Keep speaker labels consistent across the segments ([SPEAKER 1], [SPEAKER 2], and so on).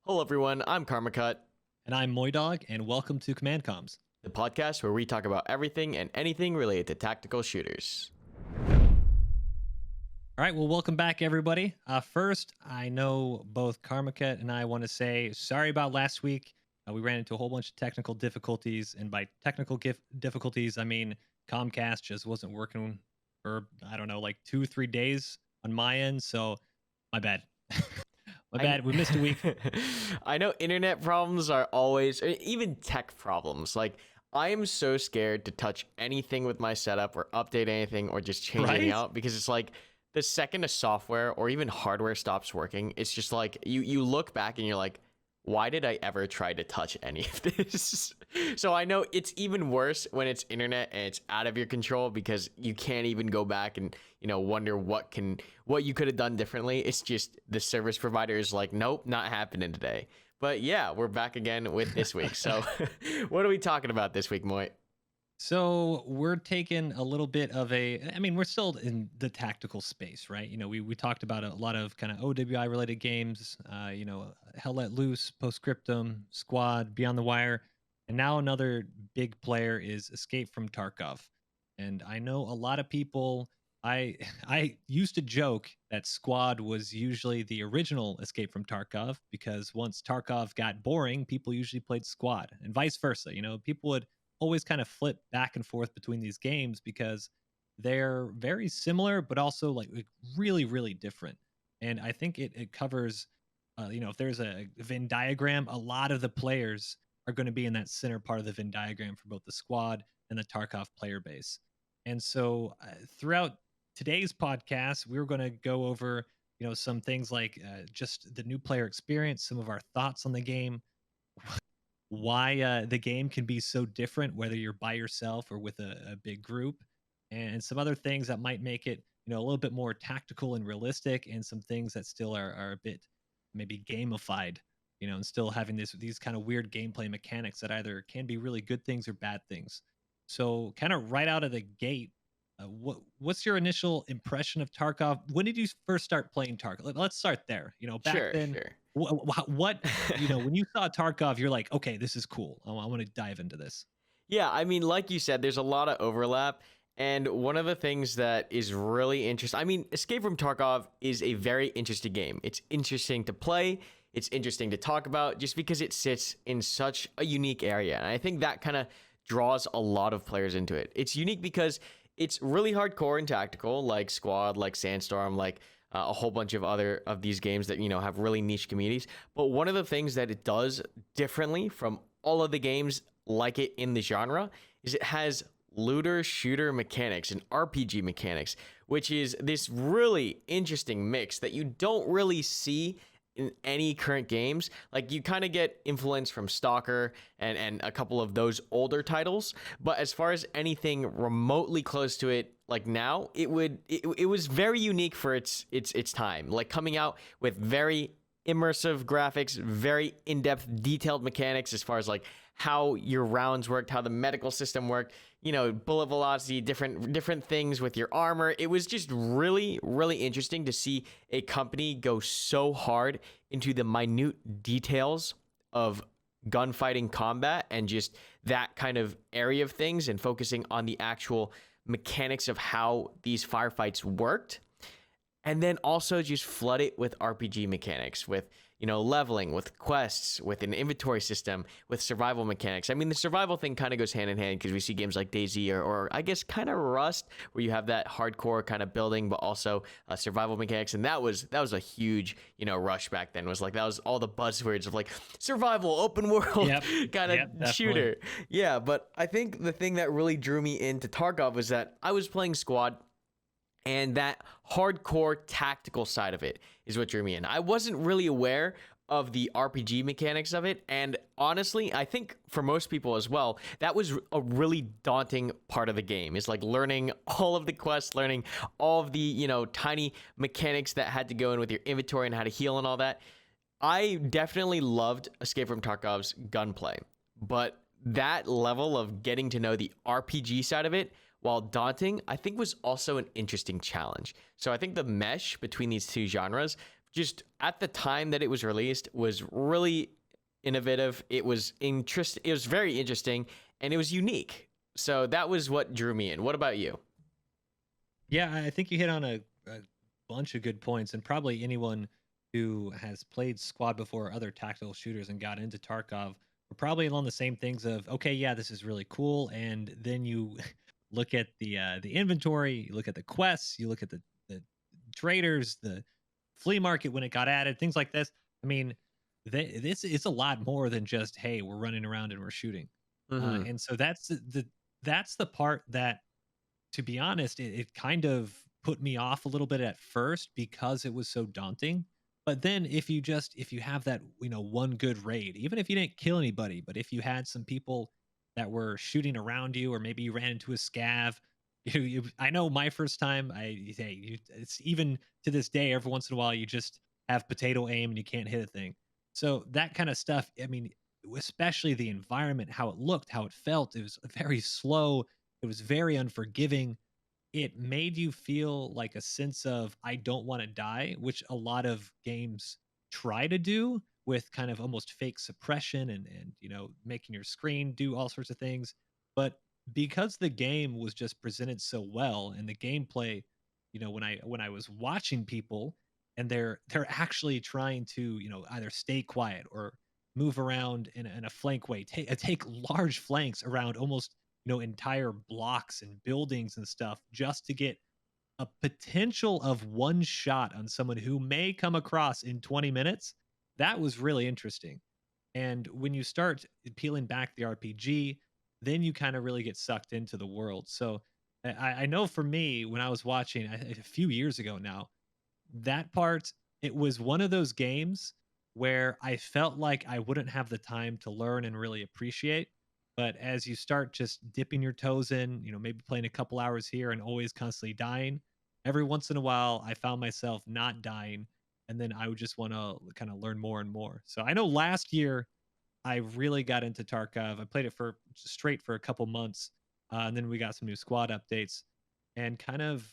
[SPEAKER 1] Hello, everyone. I'm Karma Cut,
[SPEAKER 2] And I'm Moydog, and welcome to Command Comms.
[SPEAKER 1] the podcast where we talk about everything and anything related to tactical shooters.
[SPEAKER 2] All right, well, welcome back, everybody. First, I know both Karmaket and I want to say sorry about last week. We ran into a whole bunch of technical difficulties, and by technical difficulties, I mean Comcast just wasn't working for, I don't know, like 2-3 days on my end, so my bad. My bad, we missed a week.
[SPEAKER 1] I know internet problems are always, or even tech problems. Like, I am so scared to touch anything with my setup or update anything or just change anything
[SPEAKER 2] Right?
[SPEAKER 1] out because it's like the second a software or even hardware stops working, it's just like you look back and you're like, why did I ever try to touch any of this? So I know it's even worse when it's internet and it's out of your control because you can't even go back and, wonder what you could have done differently. It's just the service provider is like, nope, not happening today. But yeah, we're back again with this week. So what are we talking about this week, Moy?
[SPEAKER 2] So we're taking a little bit of we're still in the tactical space, right? We talked about a lot of kind of OWI related games, Hell Let Loose, Postscriptum, Squad, Beyond the Wire. And now another big player is Escape from Tarkov. And I know a lot of people, I I used to joke that Squad was usually the original Escape from Tarkov because once Tarkov got boring, people usually played Squad and vice versa. People would always kind of flip back and forth between these games because they're very similar, but also like really, really different. And I think it covers, if there's a Venn diagram, a lot of the players are going to be in that center part of the Venn diagram for both the squad and the Tarkov player base. And so throughout today's podcast, we're going to go over, some things like just the new player experience, some of our thoughts on the game, why the game can be so different whether you're by yourself or with a big group, and some other things that might make it a little bit more tactical and realistic, and some things that still are a bit maybe gamified, and still having these kind of weird gameplay mechanics that either can be really good things or bad things. So kind of right out of the gate, what's your initial impression of Tarkov? When did you first start playing Tarkov? Let's start there. Back
[SPEAKER 1] Sure,
[SPEAKER 2] then,
[SPEAKER 1] sure.
[SPEAKER 2] what when you saw Tarkov, you're like, okay, this is cool. I want to dive into this.
[SPEAKER 1] Yeah, I mean, like you said, there's a lot of overlap. And one of the things that is really interesting, I mean, Escape from Tarkov is a very interesting game. It's interesting to play. It's interesting to talk about just because it sits in such a unique area. And I think that kind of draws a lot of players into it. It's unique because it's really hardcore and tactical, like Squad, like Sandstorm, like a whole bunch of other of these games that, have really niche communities. But one of the things that it does differently from all of the games like it in the genre is it has looter shooter mechanics and RPG mechanics, which is this really interesting mix that you don't really see in any current games. Like, you kind of get influence from Stalker and a couple of those older titles, but as far as anything remotely close to it, like now, it was very unique for its time, like coming out with very immersive graphics, very in-depth detailed mechanics as far as like how your rounds worked, how the medical system worked, bullet velocity, different things with your armor. It was just really, really interesting to see a company go so hard into the minute details of gunfighting combat and just that kind of area of things, and focusing on the actual mechanics of how these firefights worked. And then also just flood it with RPG mechanics, with, leveling, with quests, with an inventory system, with survival mechanics. I mean, the survival thing kind of goes hand in hand because we see games like DayZ or I guess kind of Rust, where you have that hardcore kind of building, but also survival mechanics. And that was a huge, rush back then. It was like, that was all the buzzwords of like survival, open world kind of shooter. Yeah, but I think the thing that really drew me into Tarkov was that I was playing Squad, and that hardcore tactical side of it is what drew me in. I wasn't really aware of the RPG mechanics of it. And honestly, I think for most people as well, that was a really daunting part of the game, is like learning all of the quests, learning all of the, tiny mechanics that had to go in with your inventory and how to heal and all that. I definitely loved Escape from Tarkov's gunplay, but that level of getting to know the RPG side of it, while daunting, I think was also an interesting challenge. So I think the mesh between these two genres just at the time that it was released was really innovative. It was It was very interesting, and it was unique. So that was what drew me in. What about you?
[SPEAKER 2] Yeah, I think you hit on a bunch of good points, and probably anyone who has played Squad before or other tactical shooters and got into Tarkov were probably along the same things of, okay, yeah, this is really cool, and then you look at the inventory, you look at the quests, you look at the traders, the flea market when it got added, things like this. I mean, this is a lot more than just, hey, we're running around and we're shooting,
[SPEAKER 1] Mm-hmm.
[SPEAKER 2] and so that's the part that, to be honest, it kind of put me off a little bit at first because it was so daunting. But then if you have that, one good raid, even if you didn't kill anybody, but if you had some people that were shooting around you, or maybe you ran into a scav, I know my first time, it's even to this day, every once in a while, you just have potato aim and you can't hit a thing. So that kind of stuff, I mean, especially the environment, how it looked, how it felt, it was very slow, it was very unforgiving. It made you feel like a sense of, I don't want to die, which a lot of games try to do with kind of almost fake suppression and making your screen do all sorts of things. But because the game was just presented so well, and the gameplay, when I was watching people and they're actually trying to, either stay quiet or move around in a flank way, take large flanks around almost, entire blocks and buildings and stuff, just to get a potential of one shot on someone who may come across in 20 minutes. That was really interesting. And when you start peeling back the RPG, then you kind of really get sucked into the world. So I know for me, when I was watching a few years ago now, that part, it was one of those games where I felt like I wouldn't have the time to learn and really appreciate. But as you start just dipping your toes in, maybe playing a couple hours here and always constantly dying, every once in a while I found myself not dying. And then I would just want to kind of learn more and more. So I know last year I really got into Tarkov. I played it for straight for a couple months, and then we got some new squad updates, and kind of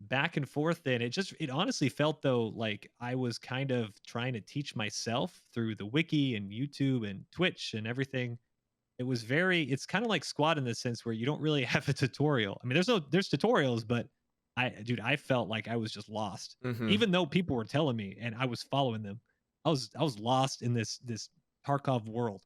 [SPEAKER 2] back and forth. Then it honestly felt though like I was kind of trying to teach myself through the wiki and YouTube and Twitch and everything. It's kind of like Squad in the sense where you don't really have a tutorial. I mean, there's tutorials, but I felt like I was just lost,
[SPEAKER 1] Mm-hmm.
[SPEAKER 2] even though people were telling me and I was following them. I was lost in this Tarkov world.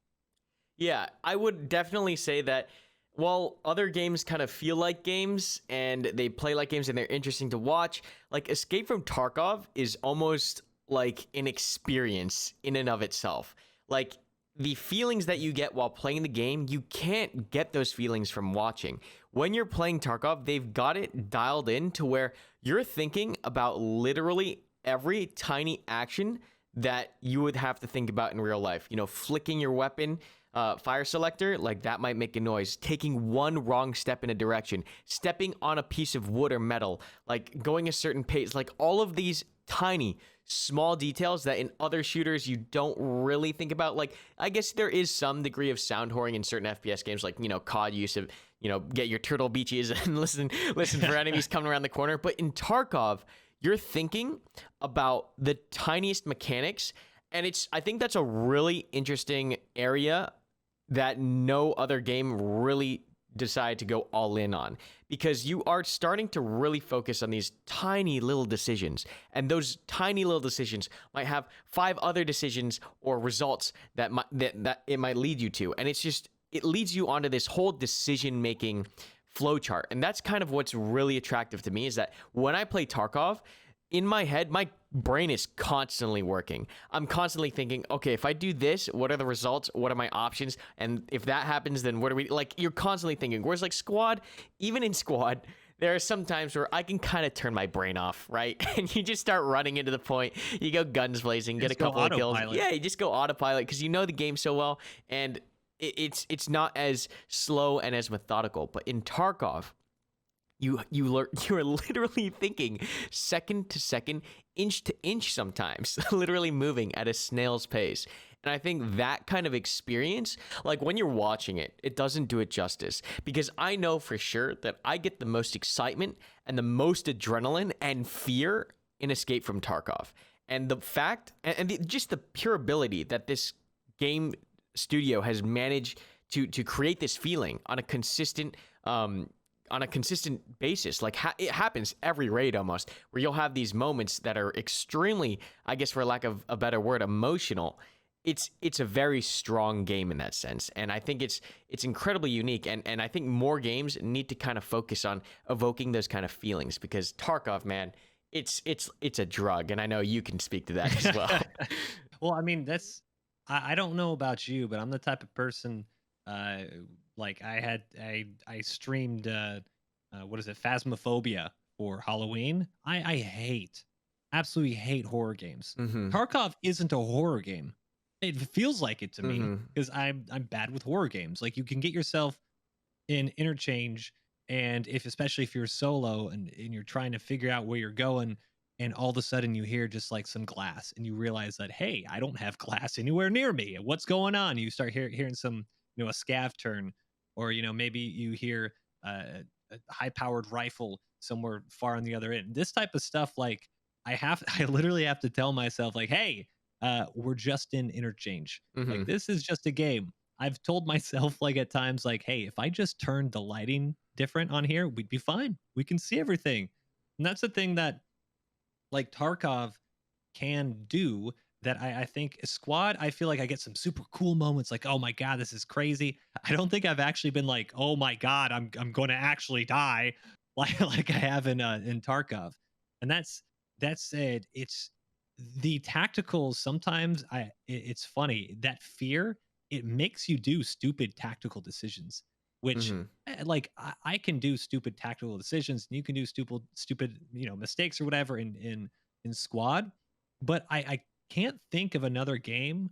[SPEAKER 1] Yeah, I would definitely say that while other games kind of feel like games and they play like games and they're interesting to watch, like Escape from Tarkov is almost like an experience in and of itself. Like the feelings that you get while playing the game, you can't get those feelings from watching. When you're playing Tarkov, they've got it dialed in to where you're thinking about literally every tiny action that you would have to think about in real life. Flicking your weapon, fire selector, like that might make a noise. Taking one wrong step in a direction, stepping on a piece of wood or metal, like going a certain pace, like all of these tiny, small details that in other shooters you don't really think about. Like, I guess there is some degree of sound whoring in certain FPS games, like, COD use of, get your turtle beaches and listen for enemies coming around the corner. But in Tarkov, you're thinking about the tiniest mechanics. And I think that's a really interesting area that no other game really decided to go all in on, because you are starting to really focus on these tiny little decisions, and those tiny little decisions might have five other decisions or results that it might lead you to, and it leads you onto this whole decision making flowchart. And that's kind of what's really attractive to me, is that when I play Tarkov, in my head, my brain is constantly working. I'm constantly thinking, okay, if I do this, what are the results? What are my options? And if that happens, then what are we, like, you're constantly thinking. Whereas like Squad, even in Squad, there are some times where I can kind of turn my brain off, right? And you just start running into the point. You go guns blazing, get a
[SPEAKER 2] Just go
[SPEAKER 1] couple of kills.
[SPEAKER 2] autopilot.
[SPEAKER 1] Yeah, you just go autopilot because you know the game so well, and it's not as slow and as methodical. But in Tarkov, you are literally thinking second to second, inch to inch sometimes, literally moving at a snail's pace. And I think that kind of experience, like when you're watching it, it doesn't do it justice, because I know for sure that I get the most excitement and the most adrenaline and fear in Escape from Tarkov. And the fact and just the pure ability that this game studio has managed to create this feeling on a consistent basis. Like it happens every raid almost, where you'll have these moments that are extremely, I guess for lack of a better word, emotional. It's a very strong game in that sense, and I think it's incredibly unique. And I think more games need to kind of focus on evoking those kind of feelings, because Tarkov, man, it's a drug, and I know you can speak to that as well.
[SPEAKER 2] Well, I mean, I don't know about you, but I'm the type of person, uh like I streamed what is it, Phasmophobia for Halloween. I hate, absolutely hate horror games.
[SPEAKER 1] Mm-hmm.
[SPEAKER 2] Tarkov isn't a horror game. It feels like it to me,
[SPEAKER 1] Mm-hmm.
[SPEAKER 2] because I'm bad with horror games. Like, you can get yourself in interchange, and if, especially if you're solo and you're trying to figure out where you're going, and all of a sudden you hear just like some glass, and you realize that, hey, I don't have glass anywhere near me, what's going on? You start hearing some, a scav turn, or maybe you hear a high powered rifle somewhere far on the other end. This type of stuff, like, I literally have to tell myself, like, hey, we're just in interchange, like,
[SPEAKER 1] Mm-hmm.
[SPEAKER 2] this is just a game. I've told myself, like, at times, like, hey, if I just turned the lighting different on here, we'd be fine. We can see everything. And that's the thing that, like, Tarkov can do, that I think Squad, I feel like I get some super cool moments, like, oh my God, this is crazy. I don't think I've actually been like, oh my God, I'm going to actually die, like I have in Tarkov. And that's it. It's the tacticals. Sometimes it's funny, that fear, it makes you do stupid tactical decisions, which,
[SPEAKER 1] Mm-hmm.
[SPEAKER 2] like, I can do stupid tactical decisions, and you can do stupid, mistakes or whatever in Squad. But I can't think of another game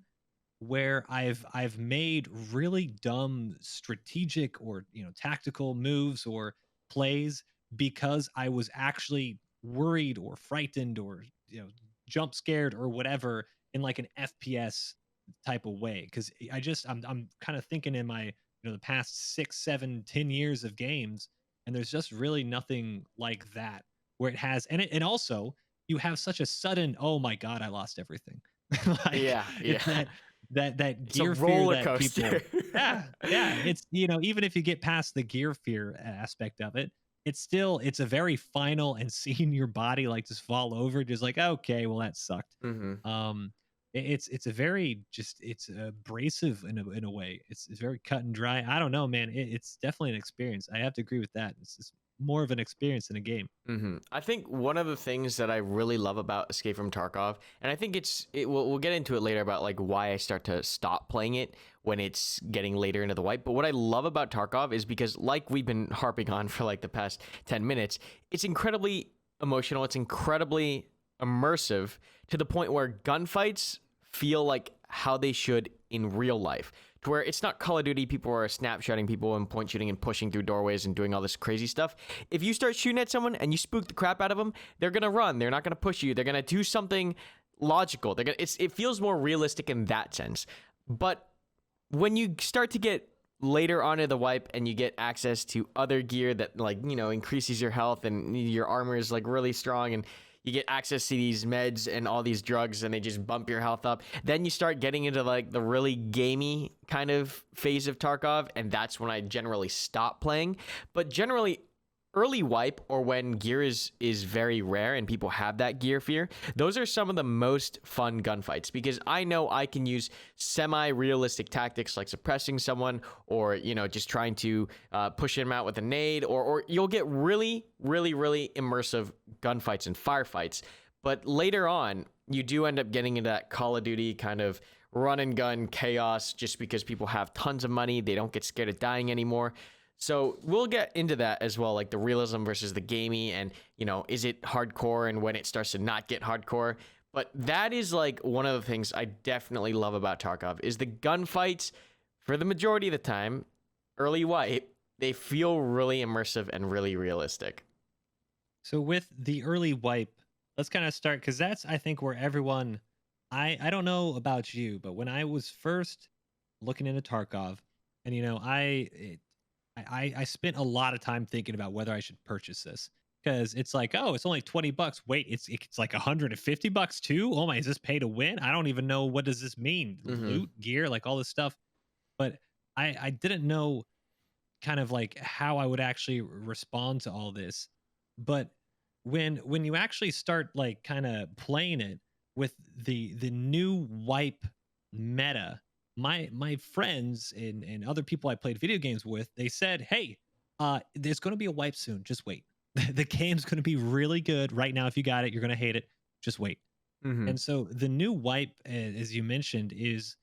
[SPEAKER 2] where I've made really dumb strategic, or tactical moves or plays, because I was actually worried or frightened, or jump scared or whatever, in like an FPS type of way. Because I'm kind of thinking in my, the past 6, 7, 10 years of games, and there's just really nothing like that, where it has, and also, you have such a sudden, oh my God, I lost everything. Like,
[SPEAKER 1] Yeah,
[SPEAKER 2] it's
[SPEAKER 1] yeah.
[SPEAKER 2] that
[SPEAKER 1] It's a
[SPEAKER 2] gear fear
[SPEAKER 1] roller
[SPEAKER 2] that people,
[SPEAKER 1] coaster.
[SPEAKER 2] yeah, it's, even if you get past the gear fear aspect of it, it's a very final, and seeing your body, like, just fall over, just like, okay, well, that sucked.
[SPEAKER 1] Mm-hmm.
[SPEAKER 2] It's a very, just, it's abrasive in a way. It's very cut and dry. I don't know, man. It's definitely an experience. I have to agree with that. It's just more of an experience than a game.
[SPEAKER 1] I think one of the things that I really love about Escape from Tarkov, and I think we'll get into it later about like why I start to stop playing it when it's getting later into the wipe. But what I love about Tarkov is because, like we've been harping on for like the past 10 minutes, it's incredibly emotional. It's incredibly immersive, to the point where gunfights feel like how they should in real life, to where it's not Call of Duty, people are snapshotting people and point shooting and pushing through doorways and doing all this crazy stuff. If you start shooting at someone and you spook the crap out of them, they're gonna run. They're not gonna push you. They're gonna do something logical. It feels more realistic in that sense. But when you start to get later on in the wipe and you get access to other gear that, like, increases your health and your armor is like really strong, and you get access to these meds and all these drugs, and they just bump your health up, then you start getting into like the really gamey kind of phase of Tarkov, and that's when I generally stop playing. But generally, early wipe, or when gear is very rare and people have that gear fear, those are some of the most fun gunfights, because I know I can use semi-realistic tactics like suppressing someone, or just trying to push him out with a nade, or you'll get really really immersive gunfights and firefights. But later on, you do end up getting into that Call of Duty kind of run and gun chaos, just because people have tons of money, they don't get scared of dying anymore. So we'll get into that as well, like the realism versus the gamey, and is it hardcore, and when it starts to not get hardcore. But that is like one of the things I definitely love about Tarkov, is the gunfights. For the majority of the time, early wipe, they feel really immersive and really realistic.
[SPEAKER 2] So with the early wipe, let's kind of start, because that's, I think, where everyone, I don't know about you, but when I was first looking into Tarkov, and I spent a lot of time thinking about whether I should purchase this, because it's like, oh, it's only $20. Wait, it's like $150 too. Oh my, is this pay to win? I don't even know, what does this mean?
[SPEAKER 1] Mm-hmm.
[SPEAKER 2] Loot, gear, like all this stuff. But I didn't know kind of like how I would actually respond to all this. But when you actually start like kind of playing it with the new wipe meta, my friends and other people I played video games with, they said, "Hey, there's going to be a wipe soon. Just wait. The game's going to be really good right now. If you got it, you're going to hate it. Just wait."
[SPEAKER 1] Mm-hmm.
[SPEAKER 2] And so the new wipe, as you mentioned, is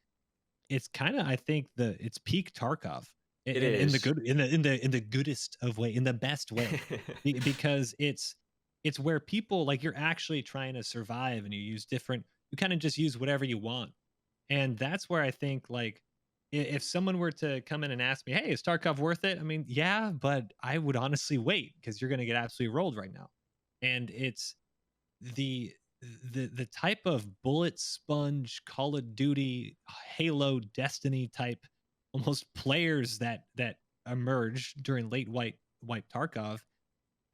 [SPEAKER 2] it's kind of, I think, it's peak Tarkov
[SPEAKER 1] It
[SPEAKER 2] in the
[SPEAKER 1] is.
[SPEAKER 2] good, in the goodest of way, in the best way, because it's where people, like, you're actually trying to survive, and you kind of just use whatever you want. And that's where I think, like, if someone were to come in and ask me, "Hey, is Tarkov worth it?" I mean, yeah, but I would honestly wait, because you're going to get absolutely rolled right now. And it's the the type of bullet sponge Call of Duty, Halo, Destiny type almost players that emerged during late wipe Tarkov,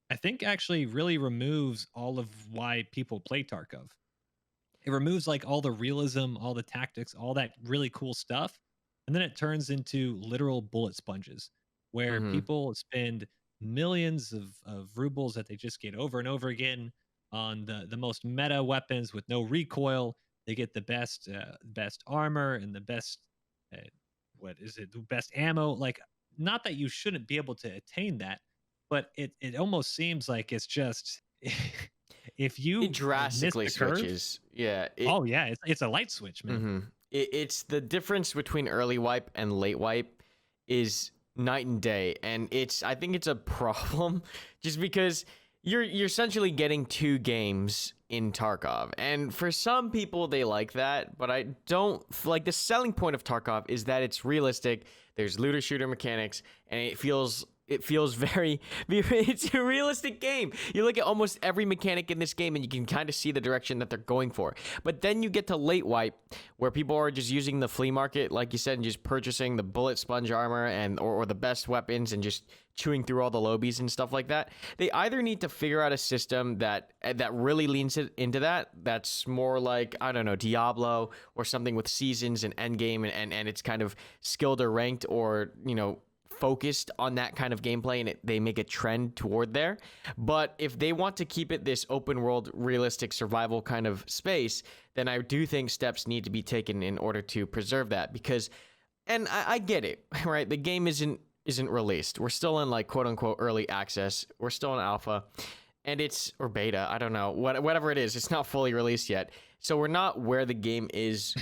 [SPEAKER 2] I think actually really removes all of why people play Tarkov. It removes like all the realism, all the tactics, all that really cool stuff. And then it turns into literal bullet sponges where
[SPEAKER 1] Mm-hmm.
[SPEAKER 2] people spend millions of rubles that they just get over and over again on the most meta weapons with no recoil. They get the best armor and the best, uh, what is it, the best ammo. Like, not that you shouldn't be able to attain that, but it almost seems like it's just if
[SPEAKER 1] It
[SPEAKER 2] you miss
[SPEAKER 1] drastically
[SPEAKER 2] the curve.
[SPEAKER 1] switches. Yeah.
[SPEAKER 2] Oh yeah, it's a light switch, man.
[SPEAKER 1] Mm-hmm. It's the difference between early wipe and late wipe is night and day, and I think it's a problem just because you're essentially getting two games in Tarkov, and for some people they like that, but I don't like the selling point of Tarkov is that it's realistic. There's looter shooter mechanics, and it feels very it's a realistic game. You look at almost every mechanic in this game and you can kind of see the direction that they're going for. But then you get to late wipe where people are just using the flea market, like you said, and just purchasing the bullet sponge armor or the best weapons and just chewing through all the lobies and stuff like that. They either need to figure out a system that really leans it into that's more like, I don't know, Diablo or something with seasons and endgame, and it's kind of skilled or ranked, or focused on that kind of gameplay, and they make a trend toward there. But if they want to keep it this open world, realistic survival kind of space, then I do think steps need to be taken in order to preserve that. Because, and I get it, right? The game isn't released. We're still in, like, quote unquote early access. We're still in alpha, and or beta. I don't know, whatever it is. It's not fully released yet, so we're not where the game is,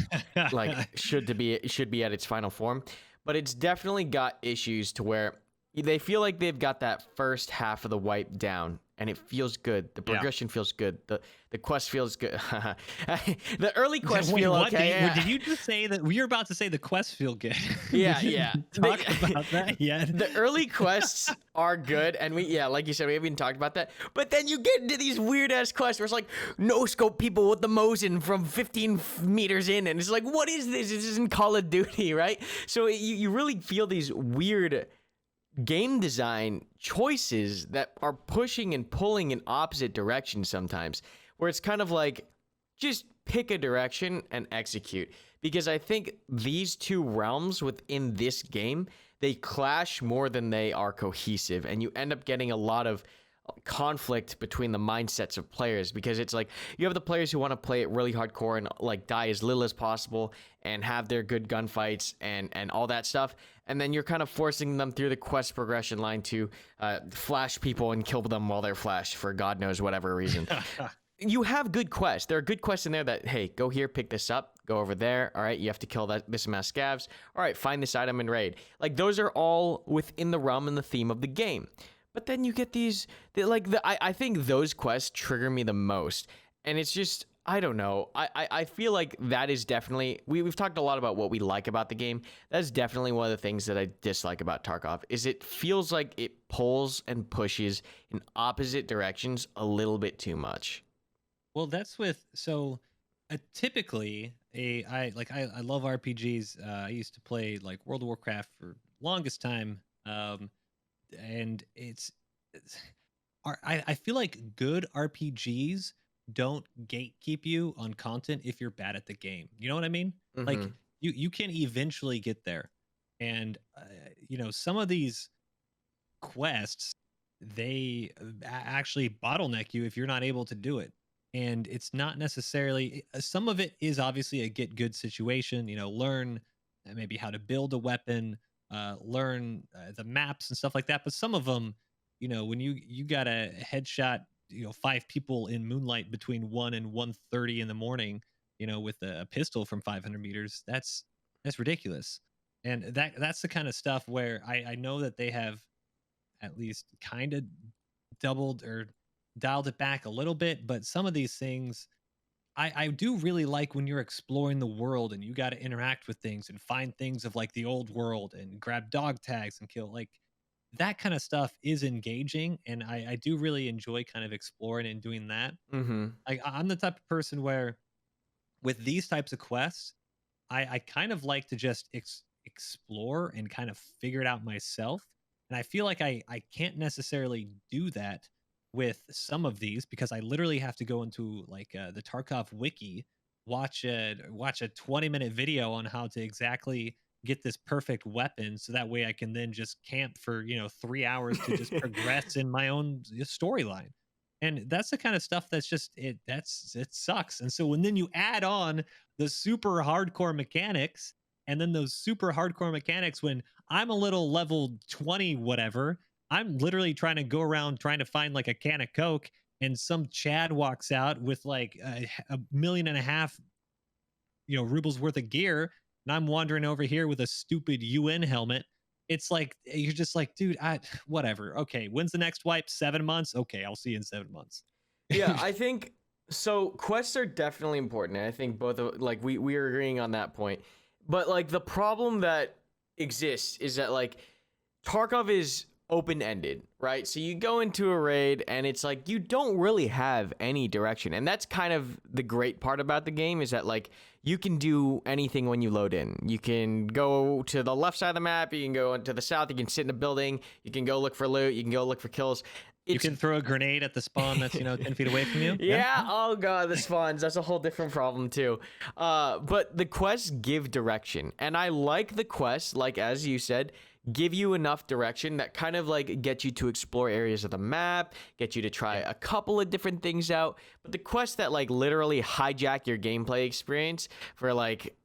[SPEAKER 1] like, should be at its final form. But it's definitely got issues to where they feel like they've got that first half of the wipe down, and it feels good. The
[SPEAKER 2] Yeah.
[SPEAKER 1] progression feels good. The quest feels good. The early quests
[SPEAKER 2] Wait,
[SPEAKER 1] feel
[SPEAKER 2] what?
[SPEAKER 1] okay.
[SPEAKER 2] Did you just say that we were about to say the quests feel good?
[SPEAKER 1] Yeah,
[SPEAKER 2] We
[SPEAKER 1] yeah.
[SPEAKER 2] didn't talk about that yet.
[SPEAKER 1] The early quests are good, and like you said, we haven't talked about that. But then you get into these weird ass quests where it's like no scope people with the Mosin from 15 meters in, and it's like, what is this? This isn't Call of Duty, right? So you really feel these weird game design choices that are pushing and pulling in opposite directions sometimes, where it's kind of like, just pick a direction and execute. Because I think these two realms within this game, they clash more than they are cohesive, and you end up getting a lot of conflict between the mindsets of players, because it's like you have the players who want to play it really hardcore and like die as little as possible and have their good gunfights and all that stuff, and then you're kind of forcing them through the quest progression line to flash people and kill them while they're flashed for God knows whatever reason. You have good quests. There are good quests in there that, hey, go here, pick this up, go over there. All right, you have to kill this amount of scavs. All right, find this item and raid. Like, those are all within the realm and the theme of the game. But then you get I think those quests trigger me the most. And it's just, I don't know. I feel like that is definitely, we've talked a lot about what we like about the game. That's definitely one of the things that I dislike about Tarkov, is it feels like it pulls and pushes in opposite directions a little bit too much.
[SPEAKER 2] Well, that's with so typically I love RPGs. I used to play like World of Warcraft for longest time, and it's I feel like good RPGs don't gatekeep you on content if you're bad at the game. You know what I mean? Like
[SPEAKER 1] Hmm.
[SPEAKER 2] you can eventually get there. And some of these quests, they actually bottleneck you if you're not able to do it. And it's not necessarily some of it is obviously a get good situation, learn maybe how to build a weapon, learn the maps and stuff like that. But some of them, when you got a headshot, five people in moonlight between 1 and 1:30 in the morning, with a pistol from 500 meters, that's ridiculous. And that's the kind of stuff where I know that they have at least kind of doubled or dialed it back a little bit. But some of these things, I do really like when you're exploring the world and you got to interact with things and find things of like the old world and grab dog tags and kill. Like that kind of stuff is engaging. And I do really enjoy kind of exploring and doing that.
[SPEAKER 1] Hmm.
[SPEAKER 2] I'm the type of person where with these types of quests, I kind of like to just explore and kind of figure it out myself. And I feel like I can't necessarily do that with some of these because I literally have to go into like the Tarkov wiki, watch a 20-minute video on how to exactly get this perfect weapon, so that way I can then just camp for 3 hours to just progress in my own storyline. And that's the kind of stuff that's just it sucks. And so when then you add on the super hardcore mechanics, and then those super hardcore mechanics when I'm a little level 20 whatever, I'm literally trying to go around trying to find like a can of coke, and some chad walks out with like a million and a half rubles worth of gear, and I'm wandering over here with a stupid UN helmet. It's like you're just like, dude, whatever. Okay, when's the next wipe? 7 months. Okay, I'll see you in 7 months.
[SPEAKER 1] Yeah, I think so. Quests are definitely important, and I think both of like we are agreeing on that point. But like the problem that exists is that like Tarkov is open ended, right? So you go into a raid and it's like you don't really have any direction. And that's kind of the great part about the game is that like you can do anything when you load in. You can go to the left side of the map, you can go into the south, you can sit in a building, you can go look for loot, you can go look for kills.
[SPEAKER 2] You
[SPEAKER 1] It's
[SPEAKER 2] can throw a grenade at the spawn that's 10 feet away from you. Yeah,
[SPEAKER 1] yeah,
[SPEAKER 2] yeah.
[SPEAKER 1] oh god, the spawns, that's a whole different problem too. But the quests give direction. And I like the quests, like as you said, give you enough direction that kind of like get you to explore areas of the map, get you to try
[SPEAKER 2] Yeah.
[SPEAKER 1] a couple of different things out. But the quests that like literally hijack your gameplay experience for like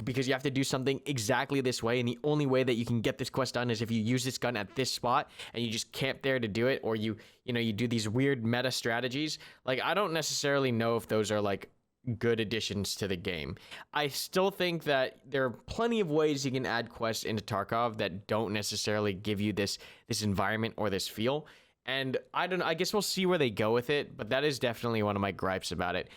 [SPEAKER 1] because you have to do something exactly this way, and the only way that you can get this quest done is if you use this gun at this spot and you just camp there to do it, or you do these weird meta strategies. Like I don't necessarily know if those are like good additions to the game. I still think that there are plenty of ways you can add quests into Tarkov that don't necessarily give you this environment or this feel. And I don't know, I guess we'll see where they go with it, but that is definitely one of my gripes about it.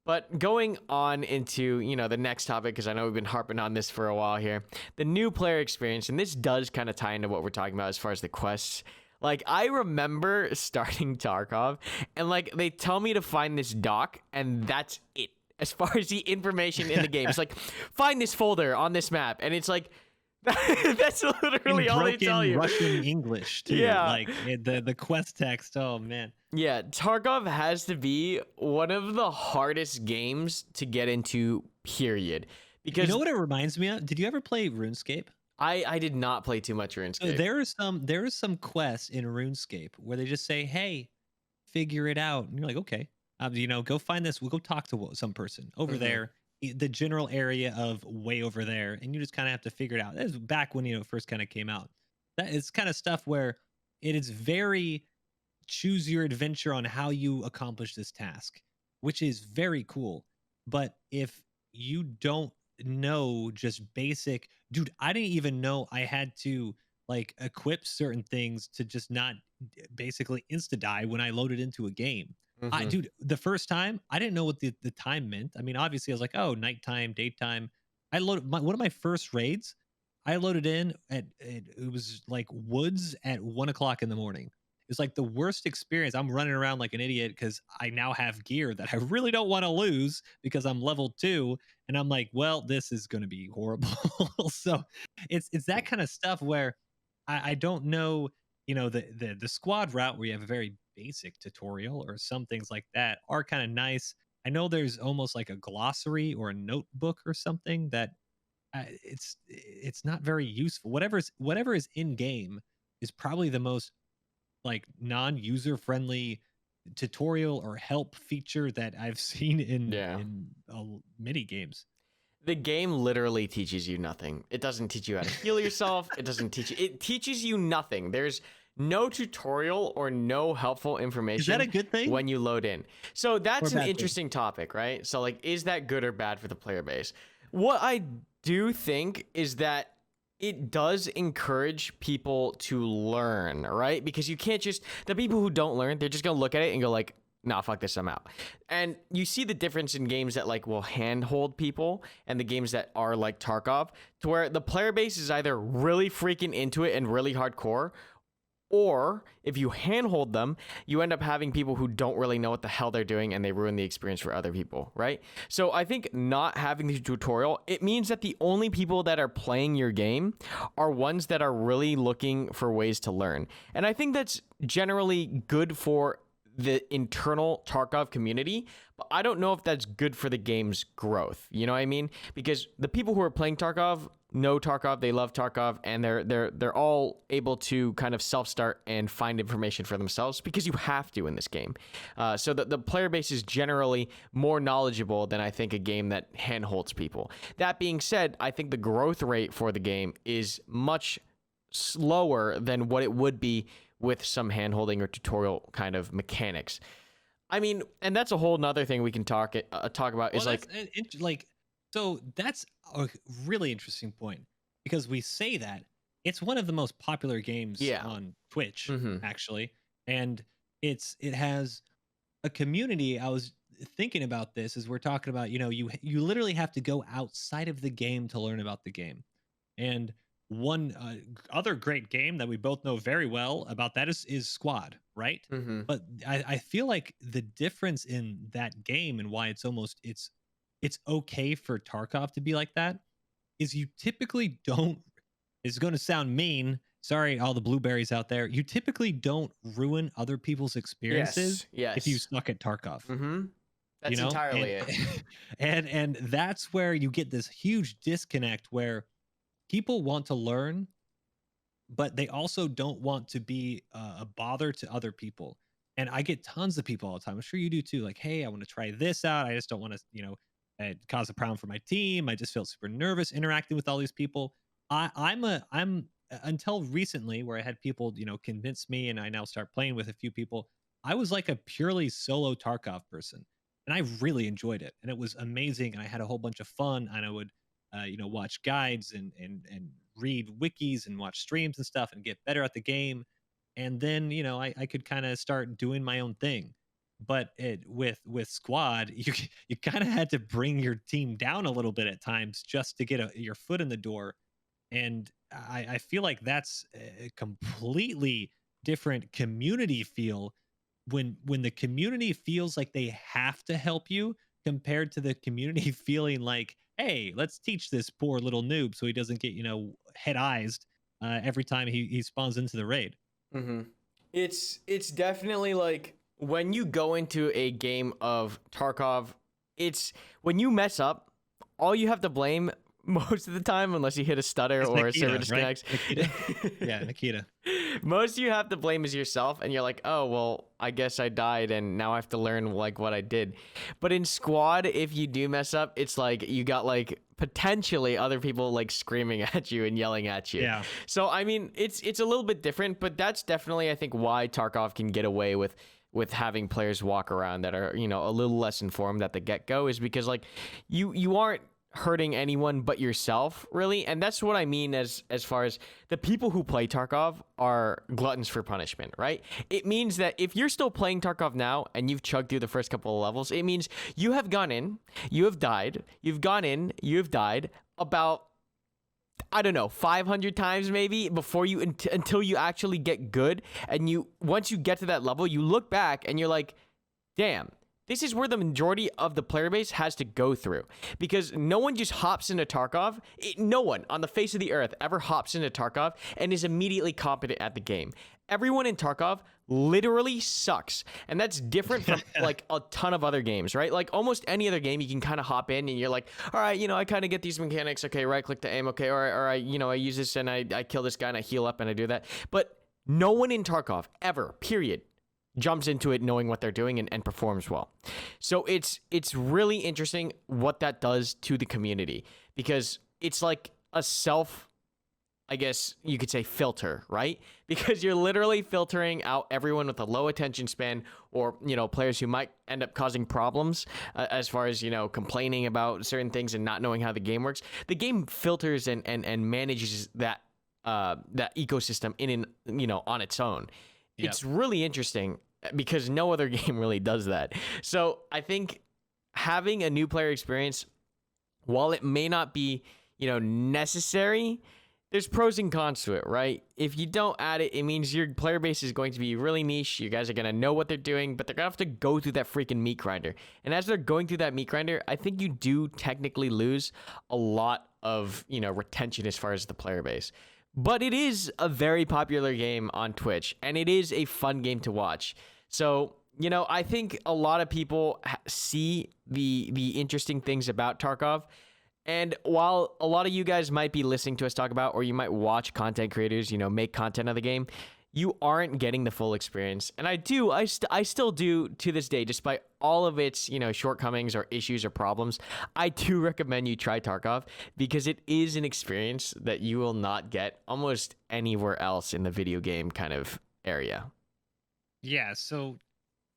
[SPEAKER 1] But going on into, the next topic, because I know we've been harping on this for a while here, the new player experience, and this does kind of tie into what we're talking about as far as the quests. Like, I remember starting Tarkov, and like they tell me to find this doc, and that's it. As far as the information in the game, it's like find this folder on this map, and it's like that's
[SPEAKER 2] In
[SPEAKER 1] literally all they tell
[SPEAKER 2] broken
[SPEAKER 1] you.
[SPEAKER 2] Russian English too.
[SPEAKER 1] Yeah.
[SPEAKER 2] Like the quest text. Oh man.
[SPEAKER 1] Yeah, Tarkov has to be one of the hardest games to get into, period.
[SPEAKER 2] You
[SPEAKER 1] Because
[SPEAKER 2] know what it reminds me of? Did you ever play RuneScape?
[SPEAKER 1] I did not play too much
[SPEAKER 2] So
[SPEAKER 1] RuneScape.
[SPEAKER 2] there are some quests in RuneScape where they just say, "Hey, figure it out," and you're like, "Okay, go find this. We'll go talk to some person over
[SPEAKER 1] Mhm.
[SPEAKER 2] there, the general area of way over there," and you just kind of have to figure it out. That was back when it first kind of came out. That is kind of stuff where it is very choose your adventure on how you accomplish this task, which is very cool. But if you don't know just basic, dude, I didn't even know I had to like equip certain things to just not basically insta die when I loaded into a game.
[SPEAKER 1] Mhm.
[SPEAKER 2] Dude, the first time I didn't know what the time meant. I mean, obviously, I was like, oh, nighttime, daytime. One of my first raids. I loaded in it was like woods at 1 o'clock in the morning. It's like the worst experience. I'm running around like an idiot because I now have gear that I really don't want to lose because I'm level 2, and I'm like, well, this is going to be horrible. So it's that kind of stuff where I don't know, the squad route where you have a very basic tutorial, or some things like that are kind of nice. I know there's almost like a glossary or a notebook or something that it's not very useful. Whatever is in game is probably the most like non-user friendly tutorial or help feature that I've seen
[SPEAKER 1] Yeah.
[SPEAKER 2] in many games.
[SPEAKER 1] The game literally teaches you nothing. It doesn't teach you how to heal yourself. It doesn't teach you. It teaches you nothing. There's no tutorial or no helpful information.
[SPEAKER 2] Is that a good thing?
[SPEAKER 1] When you load in? So
[SPEAKER 2] Or
[SPEAKER 1] that's
[SPEAKER 2] a
[SPEAKER 1] an
[SPEAKER 2] bad thing?
[SPEAKER 1] interesting topic, right? So like, is that good or bad for the player base? What I do think is that it does encourage people to learn, right? Because you can't just, the people who don't learn, they're just gonna look at it and go like, nah, fuck this, I'm out. And you see the difference in games that like will handhold people and the games that are like Tarkov, to where the player base is either really freaking into it and really hardcore, or if you handhold them, you end up having people who don't really know what the hell they're doing and they ruin the experience for other people, right? So I think not having the tutorial, it means that the only people that are playing your game are ones that are really looking for ways to learn. And I think that's generally good for the internal Tarkov community, but I don't know if that's good for the game's growth. You know what I mean? Because the people who are playing Tarkov know Tarkov, they love Tarkov, and they're all able to kind of self-start and find information for themselves because you have to in this game. So the player base is generally more knowledgeable than I think a game that handholds people. That being said, I think the growth rate for the game is much slower than what it would be with some handholding or tutorial kind of mechanics. I mean, and that's a whole nother thing we can talk about is like,
[SPEAKER 2] so that's a really interesting point, because we say that it's one of the most popular games
[SPEAKER 1] Yeah.
[SPEAKER 2] on Twitch,
[SPEAKER 1] Mhm.
[SPEAKER 2] actually, and it has a community. I was thinking about this as we're talking about, you literally have to go outside of the game to learn about the game. And one other great game that we both know very well about that is Squad, right?
[SPEAKER 1] Mhm.
[SPEAKER 2] But I feel like the difference in that game and why it's okay for Tarkov to be like that is you typically don't. It's going to sound mean. Sorry, all the blueberries out there. You typically don't ruin other people's experiences
[SPEAKER 1] Yes.
[SPEAKER 2] if you
[SPEAKER 1] Yes.
[SPEAKER 2] suck at Tarkov.
[SPEAKER 1] Mhm. That's
[SPEAKER 2] You know,
[SPEAKER 1] entirely
[SPEAKER 2] and
[SPEAKER 1] it.
[SPEAKER 2] and that's where you get this huge disconnect where people want to learn, but they also don't want to be a bother to other people. And I get tons of people all the time. I'm sure you do too. Like, hey, I want to try this out. I just don't want to, cause a problem for my team. I just feel super nervous interacting with all these people. I'm until recently where I had people, convince me, and I now start playing with a few people. I was like a purely solo Tarkov person, and I really enjoyed it, and it was amazing. And I had a whole bunch of fun, and I would watch guides and read wikis and watch streams and stuff and get better at the game. And then, I could kind of start doing my own thing. But with Squad, you kind of had to bring your team down a little bit at times just to get your foot in the door. And I feel like that's a completely different community feel when the community feels like they have to help you, compared to the community feeling like, hey, let's teach this poor little noob so he doesn't get head-eyes every time he spawns into the raid.
[SPEAKER 1] Mhm. It's definitely like when you go into a game of Tarkov, it's when you mess up, all you have to blame most of the time, unless you hit a stutter
[SPEAKER 2] It's
[SPEAKER 1] or a server
[SPEAKER 2] Nikita, right?
[SPEAKER 1] disconnects.
[SPEAKER 2] Nikita? Yeah, Nikita.
[SPEAKER 1] Most you have to blame is yourself, and you're like, oh well, I guess I died and now I have to learn like what I did. But in Squad, if you do mess up, it's like you got like potentially other people like screaming at you and yelling at you.
[SPEAKER 2] Yeah.
[SPEAKER 1] So I mean, it's a little bit different, but that's definitely I think why Tarkov can get away with having players walk around that are, a little less informed at the get-go, is because like you aren't hurting anyone but yourself, really. And that's what I mean as far as the people who play Tarkov are gluttons for punishment, right? It means that if you're still playing Tarkov now and you've chugged through the first couple of levels, it means you have gone in, you have died, you've gone in, you have died about, I don't know, 500 times maybe before you until you actually get good. And once you get to that level, you look back and you're like, damn, this is where the majority of the player base has to go through, because no one just hops into Tarkov. No one on the face of the earth ever hops into Tarkov and is immediately competent at the game. Everyone in Tarkov literally sucks. And that's different from like a ton of other games, right? Like almost any other game, you can kind of hop in and you're like, all right, I kind of get these mechanics. Okay, right click to aim. Okay, all right, I use this and I kill this guy and I heal up and I do that. But no one in Tarkov ever, period, jumps into it knowing what they're doing and performs well. So it's really interesting what that does to the community, because it's like a self, I guess you could say, filter, right? Because you're literally filtering out everyone with a low attention span, or players who might end up causing problems as far as complaining about certain things and not knowing how the game works. The game filters and manages that ecosystem on its own.
[SPEAKER 2] Yep.
[SPEAKER 1] It's really interesting because no other game really does that. So I think having a new player experience, while it may not be, necessary, there's pros and cons to it, right? If you don't add it, it means your player base is going to be really niche. You guys are going to know what they're doing, but they're going to have to go through that freaking meat grinder. And as they're going through that meat grinder, I think you do technically lose a lot of, retention as far as the player base. But it is a very popular game on Twitch, and it is a fun game to watch. So, I think a lot of people see the interesting things about Tarkov. And while a lot of you guys might be listening to us talk about, or you might watch content creators, make content of the game, you aren't getting the full experience. And I still do to this day, despite all of its, shortcomings or issues or problems. I do recommend you try Tarkov, because it is an experience that you will not get almost anywhere else in the video game kind of area.
[SPEAKER 2] Yeah, so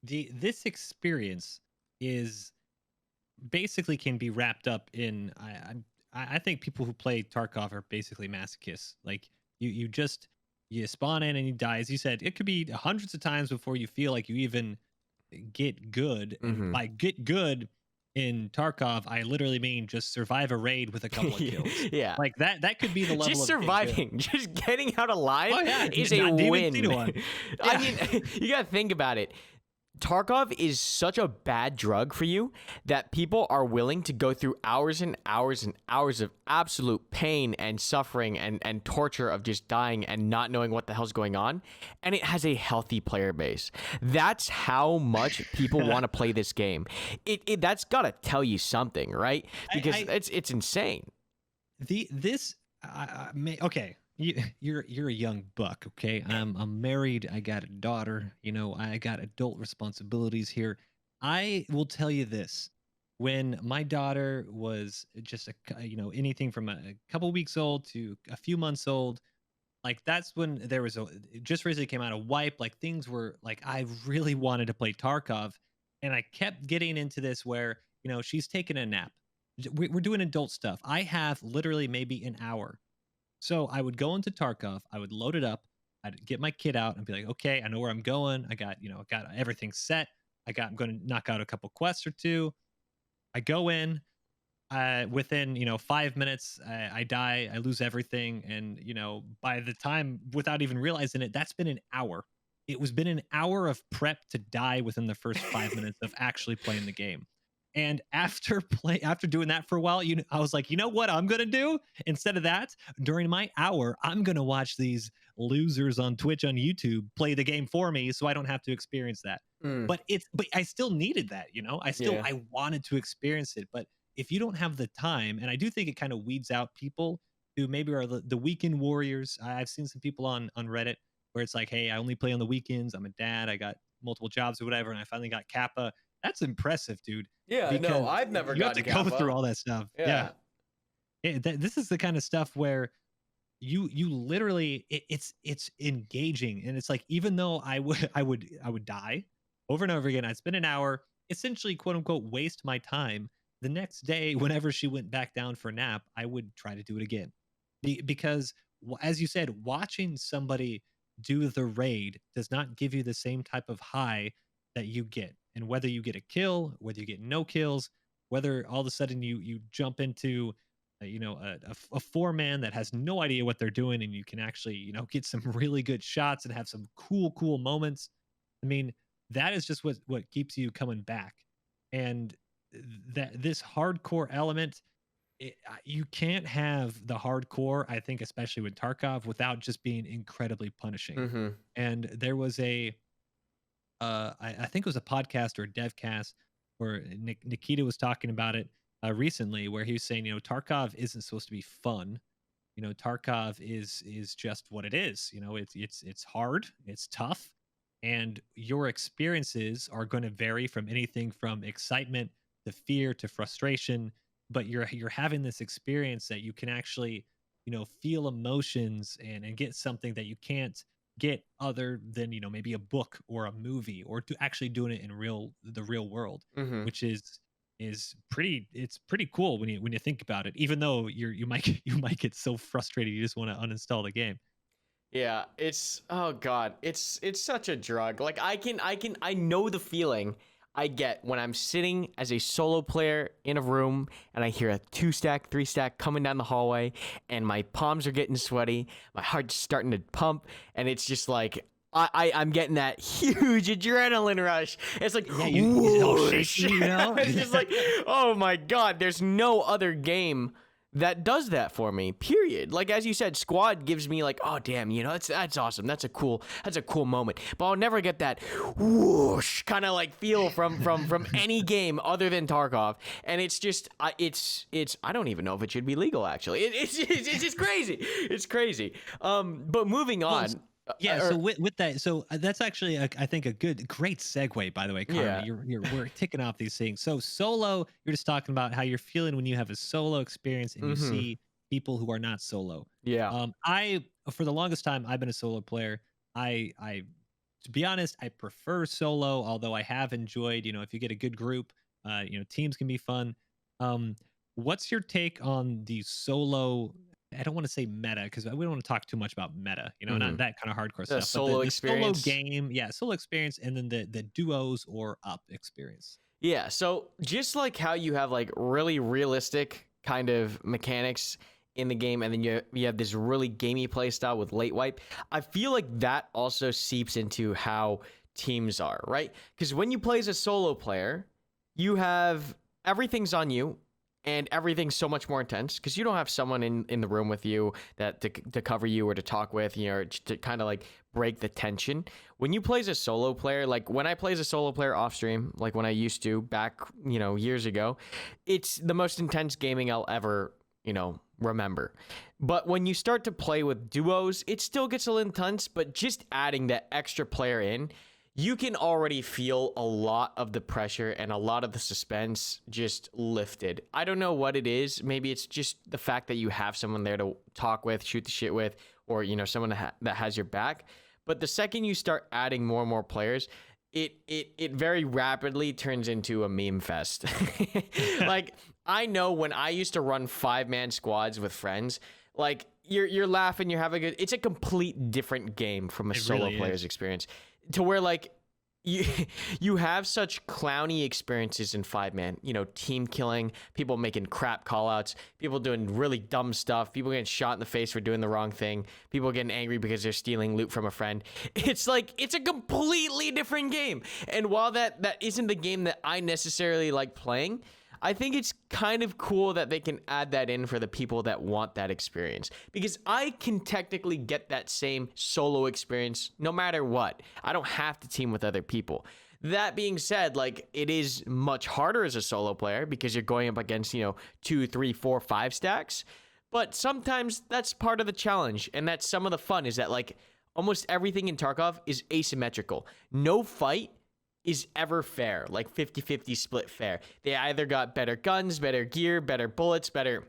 [SPEAKER 2] this experience is basically can be wrapped up in I think people who play Tarkov are basically masochists. Like you spawn in and you die. As you said, it could be hundreds of times before you feel like you even get good. And by get good in Tarkov, I literally mean just survive a raid with a couple of kills.
[SPEAKER 1] Yeah,
[SPEAKER 2] like that could be the level
[SPEAKER 1] just
[SPEAKER 2] of
[SPEAKER 1] surviving, just getting out alive is a
[SPEAKER 2] not
[SPEAKER 1] win.
[SPEAKER 2] Yeah.
[SPEAKER 1] I mean, you gotta think about it. Tarkov is such a bad drug for you that people are willing to go through hours and hours and hours of absolute pain and suffering and torture of just dying and not knowing what the hell's going on. And it has a healthy player base. That's how much people want to play this game. That's got to tell you something, right? Because it's insane.
[SPEAKER 2] Okay. You're a young buck, okay? I'm married. I got a daughter. I got adult responsibilities here. I will tell you this: when my daughter was just anything from a couple weeks old to a few months old, like that's when there was just recently came out a wipe. Like things were like I really wanted to play Tarkov, and I kept getting into this where she's taking a nap. We're doing adult stuff. I have literally maybe an hour. So I would go into Tarkov, I would load it up, I'd get my kid out and be like, okay, I know where I'm going. I got everything set. I'm going to knock out a couple quests or two. I go in, within 5 minutes, I die, I lose everything. And, by the time, without even realizing it, that's been an hour. It was been an hour of prep to die within the first 5 minutes of actually playing the game. And after doing that for a while, I was like, you know what I'm gonna do? Instead of that, during my hour, I'm gonna watch these losers on Twitch, on YouTube, play the game for me, so I don't have to experience that. But I still needed that, I wanted to experience it. But if you don't have the time, and I do think it kind of weeds out people who maybe are the weekend warriors. I've seen some people on Reddit where it's like, hey, I only play on the weekends. I'm a dad. I got multiple jobs or whatever, and I finally got Kappa. That's impressive, dude.
[SPEAKER 1] Yeah, no, I've never
[SPEAKER 2] you have to
[SPEAKER 1] Kappa.
[SPEAKER 2] go through all that stuff. Yeah. This is the kind of stuff where you literally it's engaging, and it's like, even though I would die over and over again, I'd spend an hour, essentially, quote unquote, waste my time. The next day, whenever she went back down for a nap, I would try to do it again, because as you said, watching somebody do the raid does not give you the same type of high that you get. And whether you get a kill, whether you get no kills, whether all of a sudden you jump into a four-man that has no idea what they're doing, and you can actually get some really good shots and have some cool moments. I mean, that is just what keeps you coming back. and that this hardcore element, you can't have the hardcore, I think, especially with Tarkov, without just being incredibly punishing.
[SPEAKER 1] Mm-hmm.
[SPEAKER 2] And there was I think it was a podcast or a devcast where Nikita was talking about it recently, where he was saying, Tarkov isn't supposed to be fun. Tarkov is just what it is. It's hard, it's tough, and your experiences are going to vary from anything from excitement to fear to frustration. But you're having this experience that you can actually, feel emotions and get something that you can't get other than, maybe a book or a movie, or to actually doing it in the real world,
[SPEAKER 1] Mm-hmm.
[SPEAKER 2] which is pretty cool when you think about it, even though you might you might get so frustrated you just want to uninstall the game.
[SPEAKER 1] Yeah, it's oh god, it's such a drug. Like I know the feeling I get when I'm sitting as a solo player in a room and I hear a 2-stack, 3-stack coming down the hallway and my palms are getting sweaty, my heart's starting to pump, and it's just like I'm getting that huge adrenaline rush. It's like,
[SPEAKER 2] Yeah, you all
[SPEAKER 1] whoosh.
[SPEAKER 2] shaky,
[SPEAKER 1] It's just like, oh my god, there's no other game that does that for me, period. Like, as you said, squad gives me like, oh damn, that's awesome, that's a cool moment, but I'll never get that whoosh kind of like feel from any game other than Tarkov. And it's just it's I don't even know if it should be legal, actually. It's just crazy. It's crazy. But moving on.
[SPEAKER 2] Yeah, so with that, so that's actually I think a great segue, by the way, Carmen.
[SPEAKER 1] Yeah.
[SPEAKER 2] We're ticking off these things. So solo, you're just talking about how you're feeling when you have a solo experience and you
[SPEAKER 1] Mhm.
[SPEAKER 2] see people who are not solo.
[SPEAKER 1] Yeah.
[SPEAKER 2] I for the longest time I've been a solo player. I to be honest, I prefer solo, although I have enjoyed, if you get a good group, teams can be fun. Um, what's your take on the solo? I don't want to say meta because we don't want to talk too much about meta, not
[SPEAKER 1] Mhm.
[SPEAKER 2] that kind of hardcore
[SPEAKER 1] The
[SPEAKER 2] stuff, but
[SPEAKER 1] solo
[SPEAKER 2] the solo
[SPEAKER 1] experience.
[SPEAKER 2] game, yeah, solo experience, and then the duos or up experience.
[SPEAKER 1] Yeah, so just like how you have like really realistic kind of mechanics in the game, and then you have this really gamey play style with late wipe, I feel like that also seeps into how teams are, right? Because when you play as a solo player, you have everything's on you, and everything's so much more intense because you don't have someone in the room with you that to cover you or to talk with, to kind of like break the tension. When you play as a solo player, like when I play as a solo player off stream, like when I used to back, years ago, it's the most intense gaming I'll ever, remember. But when you start to play with duos, it still gets a little intense, but just adding that extra player in, you can already feel a lot of the pressure and a lot of the suspense just lifted. I don't know what it is. Maybe it's just the fact that you have someone there to talk with, shoot the shit with, or someone that has your back. But the second you start adding more and more players, it very rapidly turns into a meme fest. Like, I know when I used to run 5-man squads with friends, like you're laughing, you're having it's a complete different game from a solo
[SPEAKER 2] really
[SPEAKER 1] player's
[SPEAKER 2] is.
[SPEAKER 1] experience, to where like you you have such clowny experiences in 5-man, team killing, people making crap callouts, people doing really dumb stuff, people getting shot in the face for doing the wrong thing, people getting angry because they're stealing loot from a friend. It's like it's a completely different game. And while that isn't the game that I necessarily like playing, I think it's kind of cool that they can add that in for the people that want that experience, because I can technically get that same solo experience no matter what. I don't have to team with other people. That being said, like, it is much harder as a solo player because you're going up against, 2, 3, 4, 5 stacks. But sometimes that's part of the challenge, and that's some of the fun, is that like almost everything in Tarkov is asymmetrical. No fight is ever fair, like 50-50 split fair. They either got better guns, better gear, better bullets, better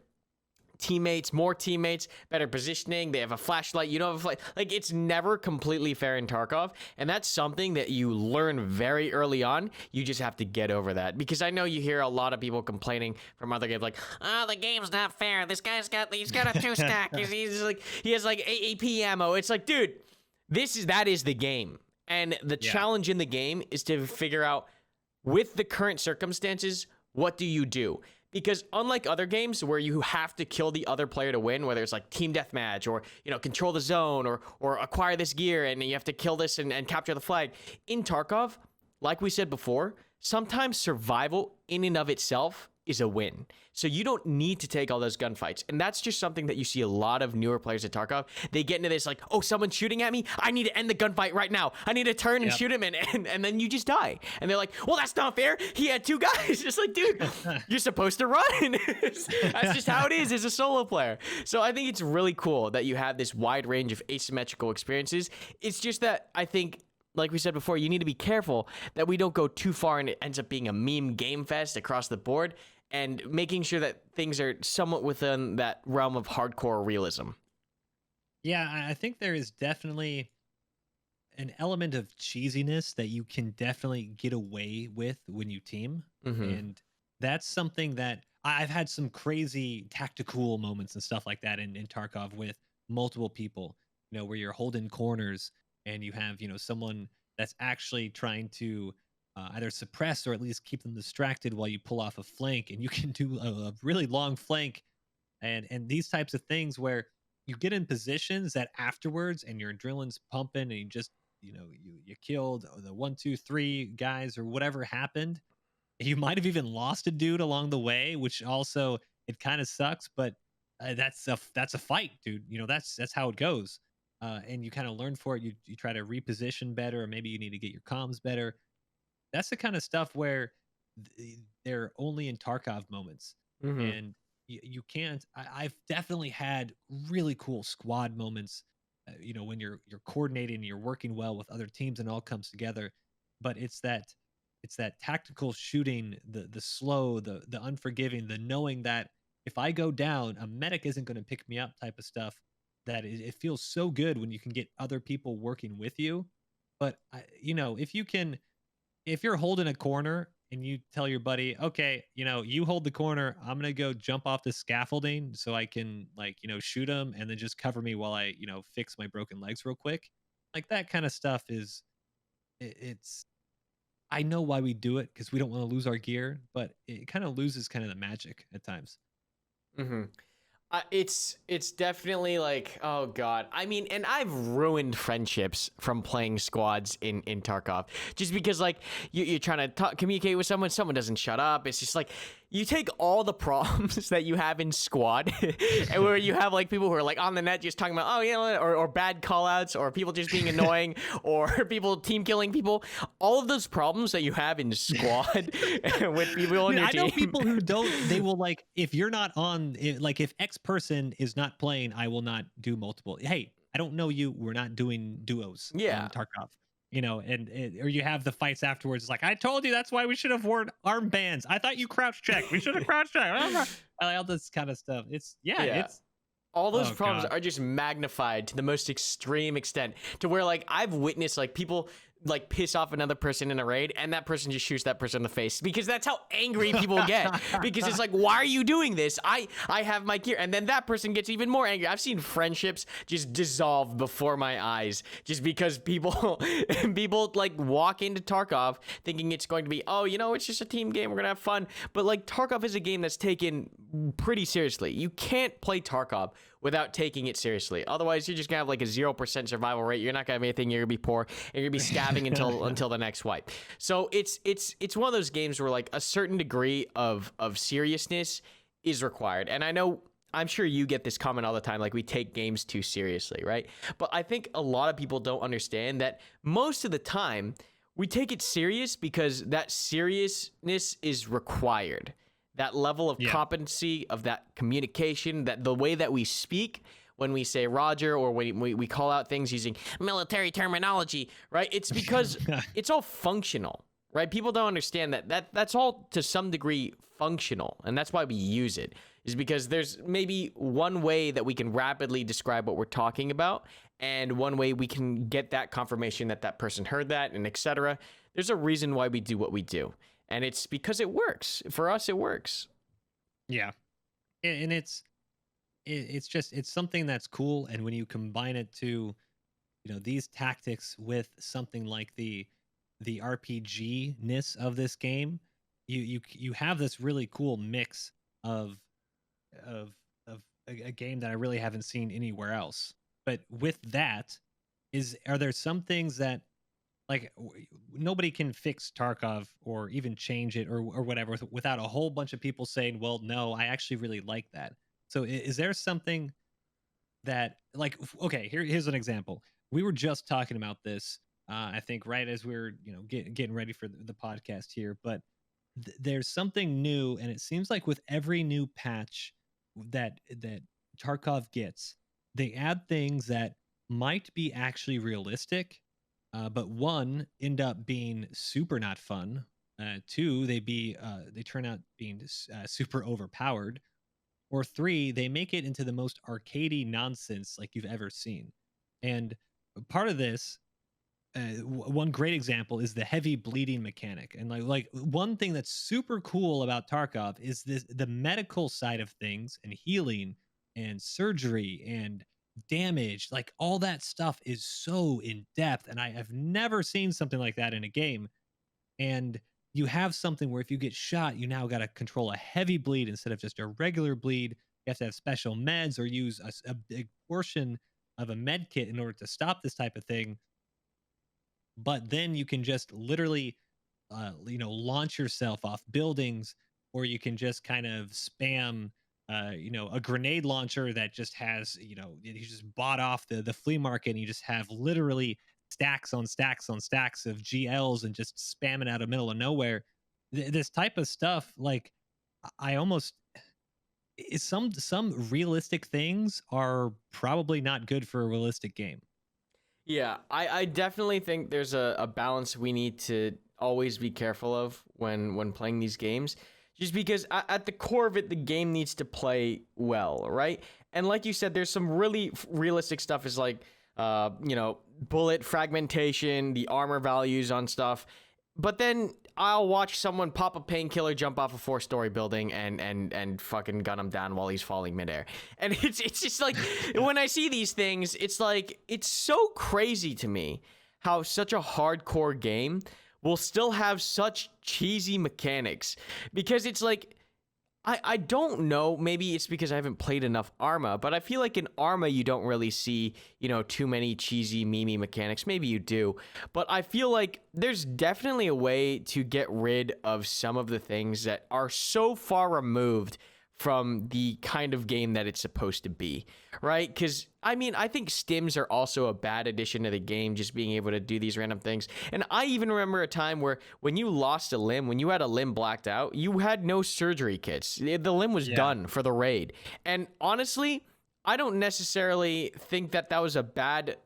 [SPEAKER 1] teammates, more teammates, better positioning. They have a flashlight, you don't have a flash. Like, it's never completely fair in Tarkov, and that's something that you learn very early on. You just have to get over that, because I know you hear a lot of people complaining from other games, like, oh, the game's not fair. He's got a 2-stack. He has like AP ammo. It's like, dude, that is the game. And the challenge in the game is to figure out, with the current circumstances, what do you do? Because unlike other games where you have to kill the other player to win, whether it's like team deathmatch or, control the zone or acquire this gear and you have to kill this and capture the flag, in Tarkov, like we said before, sometimes survival in and of itself is a win. So you don't need to take all those gunfights. And that's just something that you see a lot of newer players at Tarkov. They get into this like, oh, someone's shooting at me. I need to end the gunfight right now. I need to turn and shoot him, and then you just die. And they're like, well, that's not fair. He had 2 guys. Just like, dude, you're supposed to run. That's just how it is as a solo player. So I think it's really cool that you have this wide range of asymmetrical experiences. It's just that I think, like we said before, you need to be careful that we don't go too far and it ends up being a meme game fest across the board, and making sure that things are somewhat within that realm of hardcore realism.
[SPEAKER 2] Yeah, I think there is definitely an element of cheesiness that you can definitely get away with when you team. And that's something that I've had some crazy tactical moments and stuff like that in Tarkov with multiple people, where you're holding corners and you have, someone that's actually trying to either suppress or at least keep them distracted while you pull off a flank, and you can do a really long flank, and these types of things where you get in positions that afterwards and your adrenaline's pumping and you just you killed the 1 2 3 guys or whatever happened. You might have even lost a dude along the way, which also, it kind of sucks, but that's a fight, dude. That's how it goes. And you kind of learn for it. You try to reposition better, or maybe you need to get your comms better. That's the kind of stuff where they're only in Tarkov moments, and you can't. I've definitely had really cool squad moments, when you're coordinating, and you're working well with other teams, and it all comes together. But it's that tactical shooting, the slow, the unforgiving, the knowing that if I go down, a medic isn't going to pick me up type of stuff. That it feels so good when you can get other people working with you. But if you're holding a corner and you tell your buddy, okay, you hold the corner, I'm gonna go jump off the scaffolding so I can shoot him, and then just cover me while I fix my broken legs real quick. Like that kind of stuff is it's I know why we do it, because we don't want to lose our gear, but it kind of loses kind of the magic at times.
[SPEAKER 1] Mm-hmm. It's definitely like, oh god. I mean, and I've ruined friendships from playing squads in Tarkov, just because like you're trying to communicate with someone doesn't shut up. It's just like you take all the problems that you have in squad, and where you have like people who are like on the net just talking about, oh yeah, or bad callouts, or people just being annoying, or people team killing people. All of those problems that you have in squad with people on your
[SPEAKER 2] I
[SPEAKER 1] team.
[SPEAKER 2] know people who don't. They will like, if you're not on, like if X person is not playing, I will not do multiple. Hey, I don't know you. We're not doing duos
[SPEAKER 1] Yeah.
[SPEAKER 2] in Tarkov. Or you have the fights afterwards. It's like, I told you that's why we should have worn armbands. I thought you crouch checked. We should have crouch checked. All this kind of stuff. It's
[SPEAKER 1] all those
[SPEAKER 2] oh,
[SPEAKER 1] problems
[SPEAKER 2] God.
[SPEAKER 1] are just magnified to the most extreme extent, to where like I've witnessed like people like piss off another person in a raid, and that person just shoots that person in the face, because that's how angry people get. Because it's like, why are you doing this? I have my gear. And then that person gets even more angry. I've seen friendships just dissolve before my eyes, just because people like walk into Tarkov thinking it's going to be, oh, it's just a team game, we're gonna have fun. But like, Tarkov is a game that's taken pretty seriously. You can't play Tarkov without taking it seriously. Otherwise, you're just gonna have like a 0% survival rate. You're not gonna have anything. You're gonna be poor, and you're gonna be scabbing until the next wipe. So it's one of those games where like a certain degree of seriousness is required. And I'm sure you get this comment all the time, like we take games too seriously, right? But I think a lot of people don't understand that most of the time we take it serious because that seriousness is required. That level of competency, of that communication, that the way that we speak when we say Roger, or when we call out things using military terminology, right? It's because it's all functional, right? People don't understand that's all to some degree functional, and that's why we use it, is because there's maybe one way that we can rapidly describe what we're talking about, and one way we can get that confirmation that that person heard that, and etc. There's a reason why we do what we do. And it's because it works. For us, it works.
[SPEAKER 2] Yeah. And it's something that's cool. And when you combine it to, these tactics with something like the RPG-ness of this game, you have this really cool mix of a game that I really haven't seen anywhere else. But with that, are there some things that like nobody can fix Tarkov or even change it or whatever without a whole bunch of people saying, "Well, no, I actually really like that." So is there something that like okay, here's an example. We were just talking about this I think right as we were, getting ready for the podcast here, but there's something new and it seems like with every new patch that Tarkov gets, they add things that might be actually realistic, but one end up being super not fun. Two, they turn out being super overpowered, or three, they make it into the most arcadey nonsense like you've ever seen. And part of this, one great example is the heavy bleeding mechanic. And like one thing that's super cool about Tarkov is this the medical side of things and healing and surgery and damage. Like all that stuff is so in depth, and I have never seen something like that in a game. And you have something where if you get shot, you now got to control a heavy bleed instead of just a regular bleed. You have to have special meds or use a big portion of a med kit in order to stop this type of thing. But then you can just literally, launch yourself off buildings, or you can just kind of spam, a grenade launcher that just has, you just bought off the flea market, and you just have literally stacks on stacks on stacks of GLs and just spamming out of middle of nowhere. This type of stuff, like I almost some realistic things are probably not good for a realistic game.
[SPEAKER 1] Yeah, I definitely think there's a balance we need to always be careful of when playing these games. Just because at the core of it, the game needs to play well, right? And like you said, there's some really realistic stuff is like, bullet fragmentation, the armor values on stuff. But then I'll watch someone pop a painkiller, jump off a 4-story building, and fucking gun him down while he's falling midair. And it's just like when I see these things, it's like it's so crazy to me how such a hardcore game will still have such cheesy mechanics, because it's like I don't know, maybe it's because I haven't played enough Arma, but I feel like in Arma you don't really see, too many cheesy meme mechanics. Maybe you do, but I feel like there's definitely a way to get rid of some of the things that are so far removed from the kind of game that it's supposed to be, right? Because, I mean, I think stims are also a bad addition to the game, just being able to do these random things. And I even remember a time where when you lost a limb, when you had a limb blacked out, you had no surgery kits. The limb was done for the raid. And honestly, I don't necessarily think that was a bad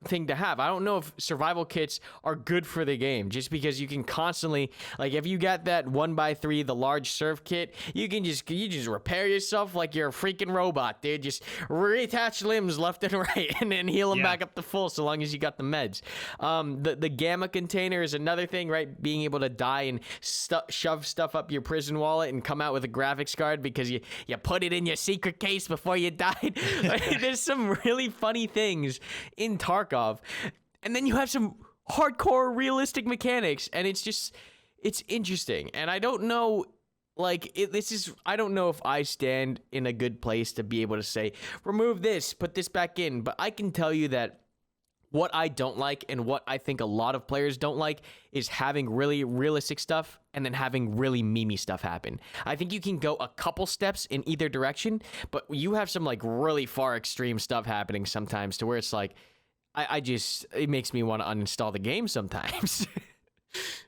[SPEAKER 1] thing to have. I don't know if survival kits are good for the game, just because you can constantly, like, if you got that 1x3, the large surf kit, you just repair yourself like you're a freaking robot, dude. Just reattach limbs left and right and then heal them back up to full, so long as you got the meds. The gamma container is another thing, right? Being able to die and shove stuff up your prison wallet and come out with a graphics card because you put it in your secret case before you died. Like, there's some really funny things in Tarkov, and then you have some hardcore realistic mechanics, and it's interesting. And I don't know, I don't know if I stand in a good place to be able to say remove this, put this back in, but I can tell you that what I don't like, and what I think a lot of players don't like, is having really realistic stuff and then having really memey stuff happen. I think you can go a couple steps in either direction, but you have some like really far extreme stuff happening sometimes to where it's like, it makes me want to uninstall the game sometimes.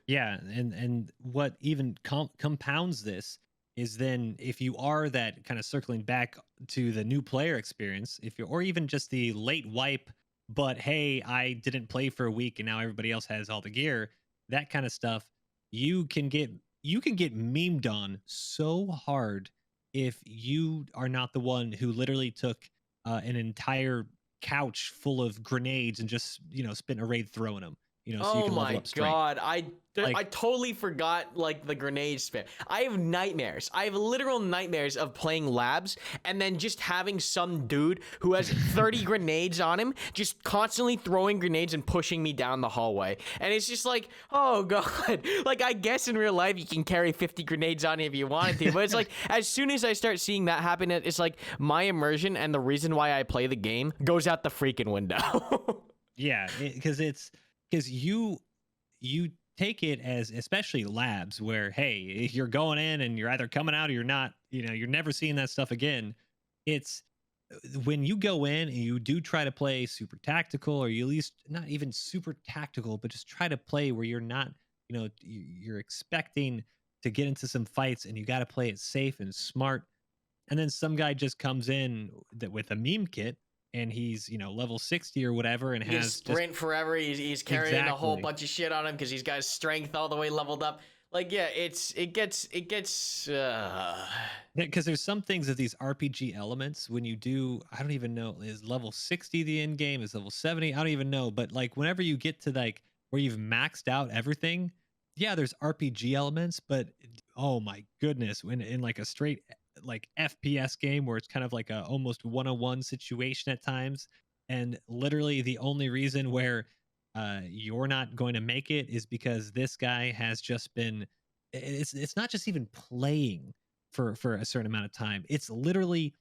[SPEAKER 2] Yeah, and what even compounds this is then if you are that kind of circling back to the new player experience, if you're, or even just the late wipe, but hey, I didn't play for a week and now everybody else has all the gear, that kind of stuff, you can get memed on so hard if you are not the one who literally took an entire couch full of grenades and just spent a raid throwing them, so you
[SPEAKER 1] Oh
[SPEAKER 2] can level
[SPEAKER 1] my
[SPEAKER 2] up strength.
[SPEAKER 1] god, I totally forgot like the grenade spam. I have nightmares. I have literal nightmares of playing labs and then just having some dude who has 30 grenades on him just constantly throwing grenades and pushing me down the hallway. And it's just like, oh god. Like, I guess in real life you can carry 50 grenades on you if you wanted to, but it's like as soon as I start seeing that happen, it's like my immersion and the reason why I play the game goes out the freaking window.
[SPEAKER 2] Yeah, because because you take it as, especially labs, where hey, you're going in and you're either coming out or you're not, you're never seeing that stuff again. It's when you go in and you do try to play super tactical, or you at least not even super tactical, but just try to play where you're not, you're expecting to get into some fights, and you got to play it safe and smart. And then some guy just comes in with a meme kit, and he's, level 60 or whatever, and
[SPEAKER 1] He can
[SPEAKER 2] has just
[SPEAKER 1] sprint forever. He's carrying a whole bunch of shit on him because he's got his strength all the way leveled up. Like, yeah, it gets
[SPEAKER 2] because there's some things of these RPG elements when you do, I don't even know, is level 60 the end game, is level 70, I don't even know, but like whenever you get to like where you've maxed out everything, yeah, there's RPG elements, but oh my goodness, when in like a straight like FPS game where it's kind of like a almost one-on-one situation at times, and literally the only reason where you're not going to make it is because this guy has just been, it's not just even playing for a certain amount of time, it's literally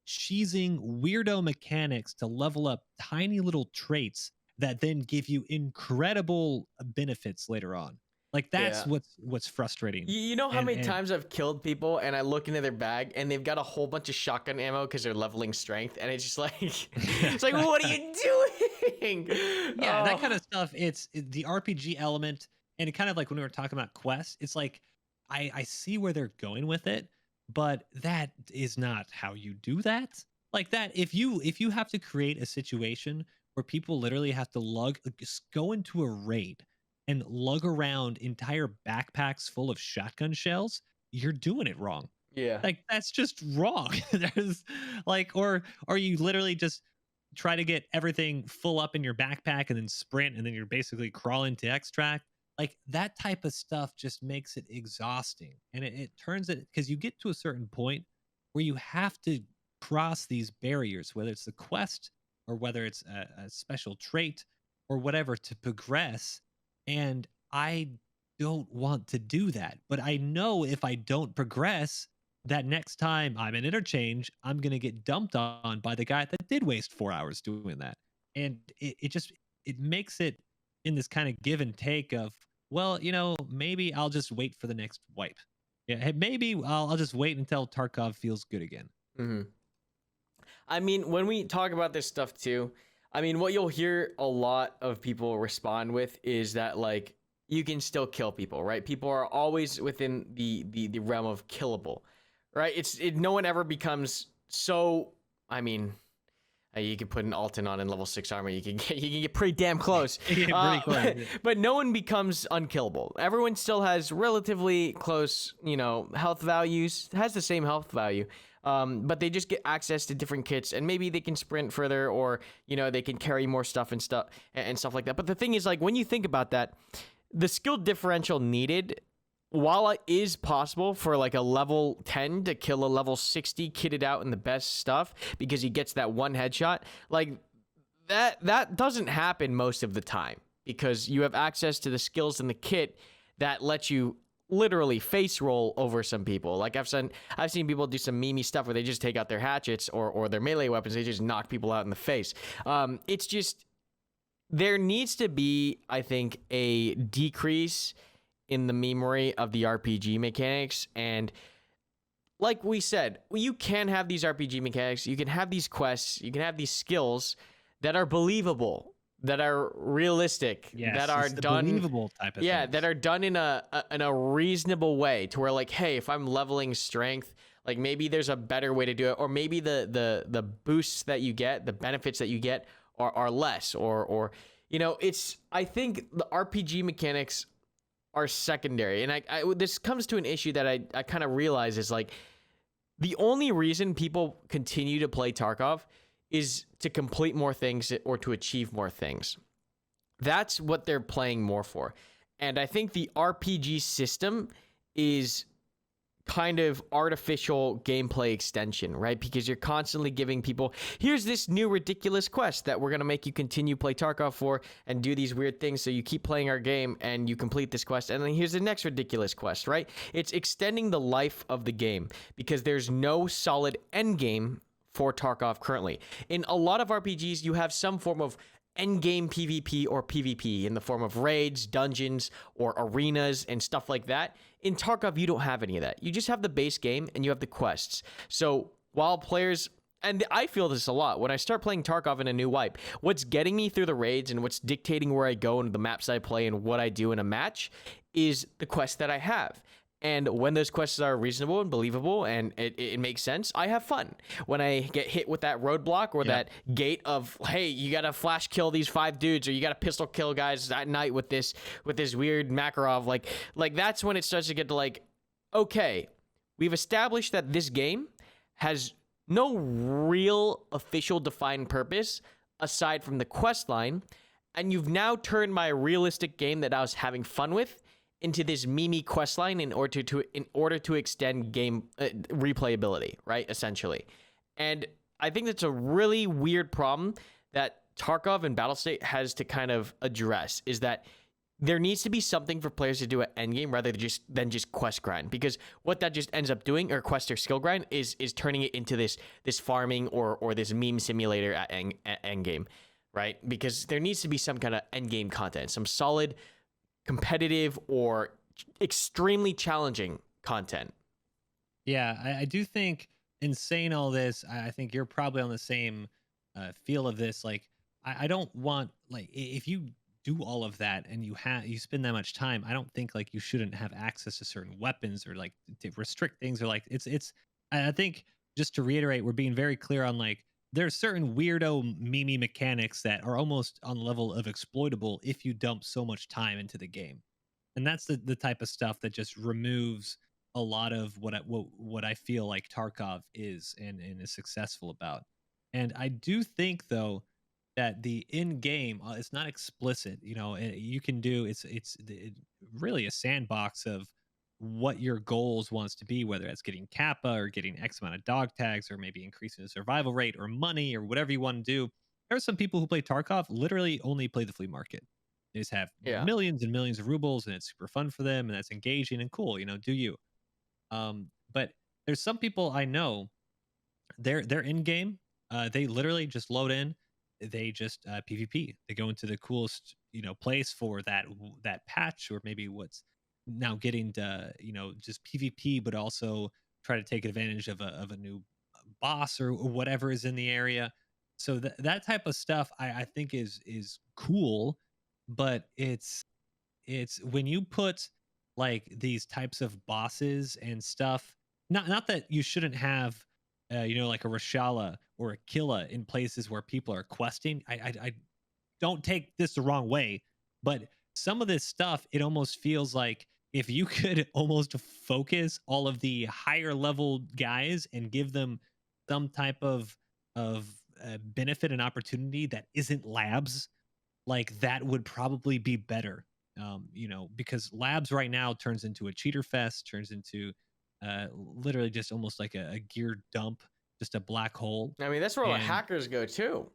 [SPEAKER 2] cheesing weirdo mechanics to level up tiny little traits that then give you incredible benefits later on. Like
[SPEAKER 1] yeah.
[SPEAKER 2] that's what's frustrating.
[SPEAKER 1] You know how
[SPEAKER 2] and
[SPEAKER 1] many
[SPEAKER 2] and
[SPEAKER 1] times I've killed people and I look into their bag and they've got a whole bunch of shotgun ammo because they're leveling strength, and it's just like, it's like, what are you doing?
[SPEAKER 2] Yeah, that
[SPEAKER 1] Oh,
[SPEAKER 2] kind of stuff. The RPG element, and it kind of like when we were talking about quests, it's like I see where they're going with it, but that is not how you do that. Like that, if you have to create a situation where people literally have to just go into a raid and lug around entire backpacks full of shotgun shells, you're doing it wrong.
[SPEAKER 1] yeah.
[SPEAKER 2] Like that's just wrong. There's like, or you literally just try to get everything full up in your backpack and then sprint, and then you're basically crawling to extract. Like that type of stuff just makes it exhausting, and it turns it, because you get to a certain point where you have to cross these barriers, whether it's the quest or whether it's a special trait or whatever, to progress. And I don't want to do that, but I know if I don't progress, that next time I'm in interchange, I'm gonna get dumped on by the guy that did waste 4 hours doing that. And it just, it makes it in this kind of give and take of, well, maybe I'll just wait for the next wipe. Yeah, hey, maybe I'll just wait until Tarkov feels good again.
[SPEAKER 1] hmm I mean, when we talk about this stuff too, I mean, what you'll hear a lot of people respond with is that, like, you can still kill people, right? People are always within the realm of killable, right? No one ever becomes so. I mean, you can put an Alton on in level 6 armor. You can get pretty damn close.
[SPEAKER 2] Yeah, pretty close,
[SPEAKER 1] But,
[SPEAKER 2] yeah.
[SPEAKER 1] but no one becomes unkillable. Everyone still has relatively close, health values. Has the same health value. But they just get access to different kits, and maybe they can sprint further, or they can carry more stuff and stuff like that. But the thing is, like, when you think about that, the skill differential needed, while it is possible for like a level 10 to kill a level 60 kitted out in the best stuff because he gets that one headshot, like that doesn't happen most of the time, because you have access to the skills in the kit that let you literally face roll over some people. Like I've seen people do some memey stuff where they just take out their hatchets or their melee weapons. They just knock people out in the face. It's just, there needs to be, I think, a decrease in the memory of the RPG mechanics. And like we said, you can have these RPG mechanics, you can have these quests, you can have these skills that are believable, that are realistic,
[SPEAKER 2] Yes,
[SPEAKER 1] that are
[SPEAKER 2] it's the
[SPEAKER 1] done
[SPEAKER 2] believable type of
[SPEAKER 1] yeah,
[SPEAKER 2] things.
[SPEAKER 1] that are done in a reasonable way, to where, like, hey, if I'm leveling strength, like maybe there's a better way to do it, or maybe the boosts that you get, the benefits that you get are less, or it's, I think the RPG mechanics are secondary. And I this comes to an issue that I kind of realize is, like, the only reason people continue to play Tarkov is to complete more things or to achieve more things. That's what they're playing more for. And I think the RPG system is kind of artificial gameplay extension, right? Because you're constantly giving people, here's this new ridiculous quest that we're going to make you continue play Tarkov for and do these weird things, so you keep playing our game and you complete this quest, and then here's the next ridiculous quest, right? It's extending the life of the game, because there's no solid end game for Tarkov currently. In a lot of RPGs, you have some form of endgame PvP or PvP in the form of raids, dungeons, or arenas and stuff like that. In Tarkov, you don't have any of that. You just have the base game and you have the quests. So while players, and I feel this a lot when I start playing Tarkov in a new wipe, what's getting me through the raids and what's dictating where I go and the maps I play and what I do in a match is the quests that I have. And when those quests are reasonable and believable and it makes sense, I have fun. When I get hit with that roadblock or that gate of, hey, you gotta flash kill these 5 dudes or you gotta pistol kill guys at night with this weird Makarov, like that's when it starts to get to like, okay, we've established that this game has no real official defined purpose aside from the quest line, and you've now turned my realistic game that I was having fun with into this meme quest line in order to extend game replayability, right? Essentially. And I think that's a really weird problem that Tarkov and Battlestate has to kind of address, is that there needs to be something for players to do at endgame rather than just quest grind, because what that just ends up doing, or quest or skill grind, is turning it into this farming or this meme simulator at endgame, right? Because there needs to be some kind of endgame content, some solid competitive or extremely challenging content.
[SPEAKER 2] Yeah, I do think, in saying all this, I think you're probably on the same feel of this. Like, I don't want, like, if you do all of that and you spend that much time, I don't think like you shouldn't have access to certain weapons or like to restrict things, or like it's. I think, just to reiterate, we're being very clear on, like, there's certain weirdo meme mechanics that are almost on the level of exploitable if you dump so much time into the game. And that's the type of stuff that just removes a lot of what I feel like Tarkov is and is successful about. And I do think, though, that the in game, it's not explicit. You know, you can do, really a sandbox of what your goals wants to be, whether that's getting kappa or getting X amount of dog tags or maybe increasing the survival rate or money or whatever you want to do. There are some people who play Tarkov literally only play the flea market. They just have
[SPEAKER 1] Yeah.
[SPEAKER 2] millions and millions of rubles, and it's super fun for them, and that's engaging and cool. You know, do you? But there's some people I know, they're in game. They literally just load in. They just PvP. They go into the coolest, place for that patch, or maybe what's now getting to, just PvP, but also try to take advantage of a new boss or whatever is in the area. So that type of stuff, I think is cool, but it's when you put like these types of bosses and stuff, not that you shouldn't have like a Rashala or a Killa in places where people are questing. I don't take this the wrong way, but some of this stuff, it almost feels like if you could almost focus all of the higher level guys and give them some type of benefit and opportunity that isn't labs, like, that would probably be better. Because labs right now turns into a cheater fest, turns into literally just almost like a gear dump, just a black hole.
[SPEAKER 1] I mean, that's where all the
[SPEAKER 2] And
[SPEAKER 1] hackers go too.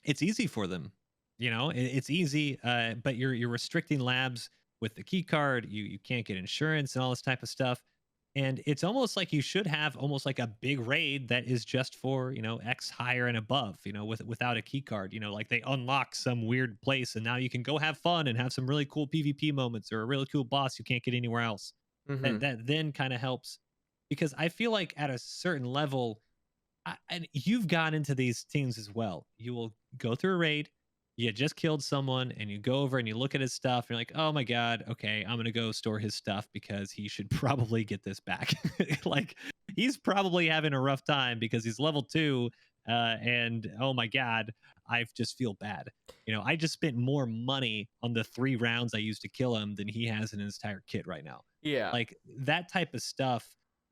[SPEAKER 2] it's easy for them. It's easy, but you're restricting labs with the key card. You can't get insurance and all this type of stuff. And it's almost like you should have almost like a big raid that is just for, X higher and above, without a key card. Like they unlock some weird place and now you can go have fun and have some really cool PvP moments or a really cool boss you can't get anywhere else. That
[SPEAKER 1] Hmm.
[SPEAKER 2] that then kind of helps, because I feel like at a certain level, and you've gone into these teams as well. You will go through a raid, you just killed someone, and you go over and you look at his stuff, and you're like, oh my God, okay, I'm gonna go store his stuff because he should probably get this back. Like, he's probably having a rough time because he's level 2, and oh my God, I just feel bad. I just spent more money on the 3 rounds I used to kill him than he has in his entire kit right now.
[SPEAKER 1] Yeah.
[SPEAKER 2] Like, that type of stuff,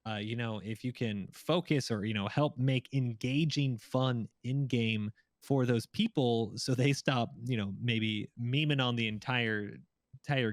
[SPEAKER 2] if you can focus or, help make engaging fun in game for those people, so they stop, maybe memeing on the entire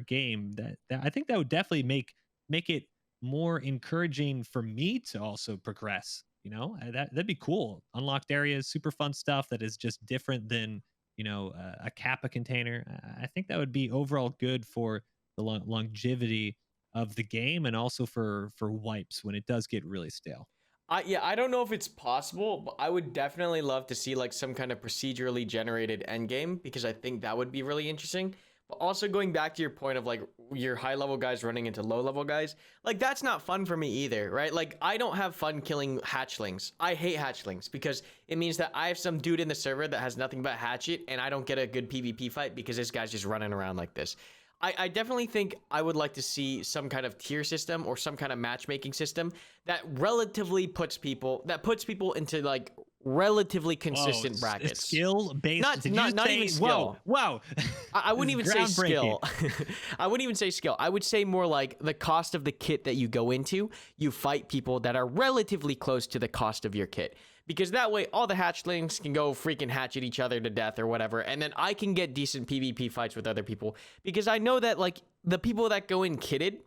[SPEAKER 2] game, that I think that would definitely make it more encouraging for me to also progress. That'd be cool. Unlocked areas, super fun stuff that is just different than, a kappa container. I think that would be overall good for the longevity of the game, and also for wipes when it does get really stale.
[SPEAKER 1] I don't know if it's possible, but I would definitely love to see like some kind of procedurally generated endgame because I think that would be really interesting. But also going back to your point of like your high level guys running into low level guys, like that's not fun for me either, right? Like I don't have fun killing hatchlings. I hate hatchlings because it means that I have some dude in the server that has nothing but hatchet and I don't get a good PvP fight because this guy's just running around like this. I definitely think I would like to see some kind of tier system or some kind of matchmaking system that relatively puts people into like relatively consistent brackets.
[SPEAKER 2] Skill based.
[SPEAKER 1] Not even skill.
[SPEAKER 2] Whoa.
[SPEAKER 1] I wouldn't even say skill. I wouldn't even say skill. I would say more like the cost of the kit that you go into. You fight people that are relatively close to the cost of your kit. Because that way, all the hatchlings can go freaking hatchet each other to death or whatever. And then I can get decent PvP fights with other people. Because I know that, like, the people that go in kitted,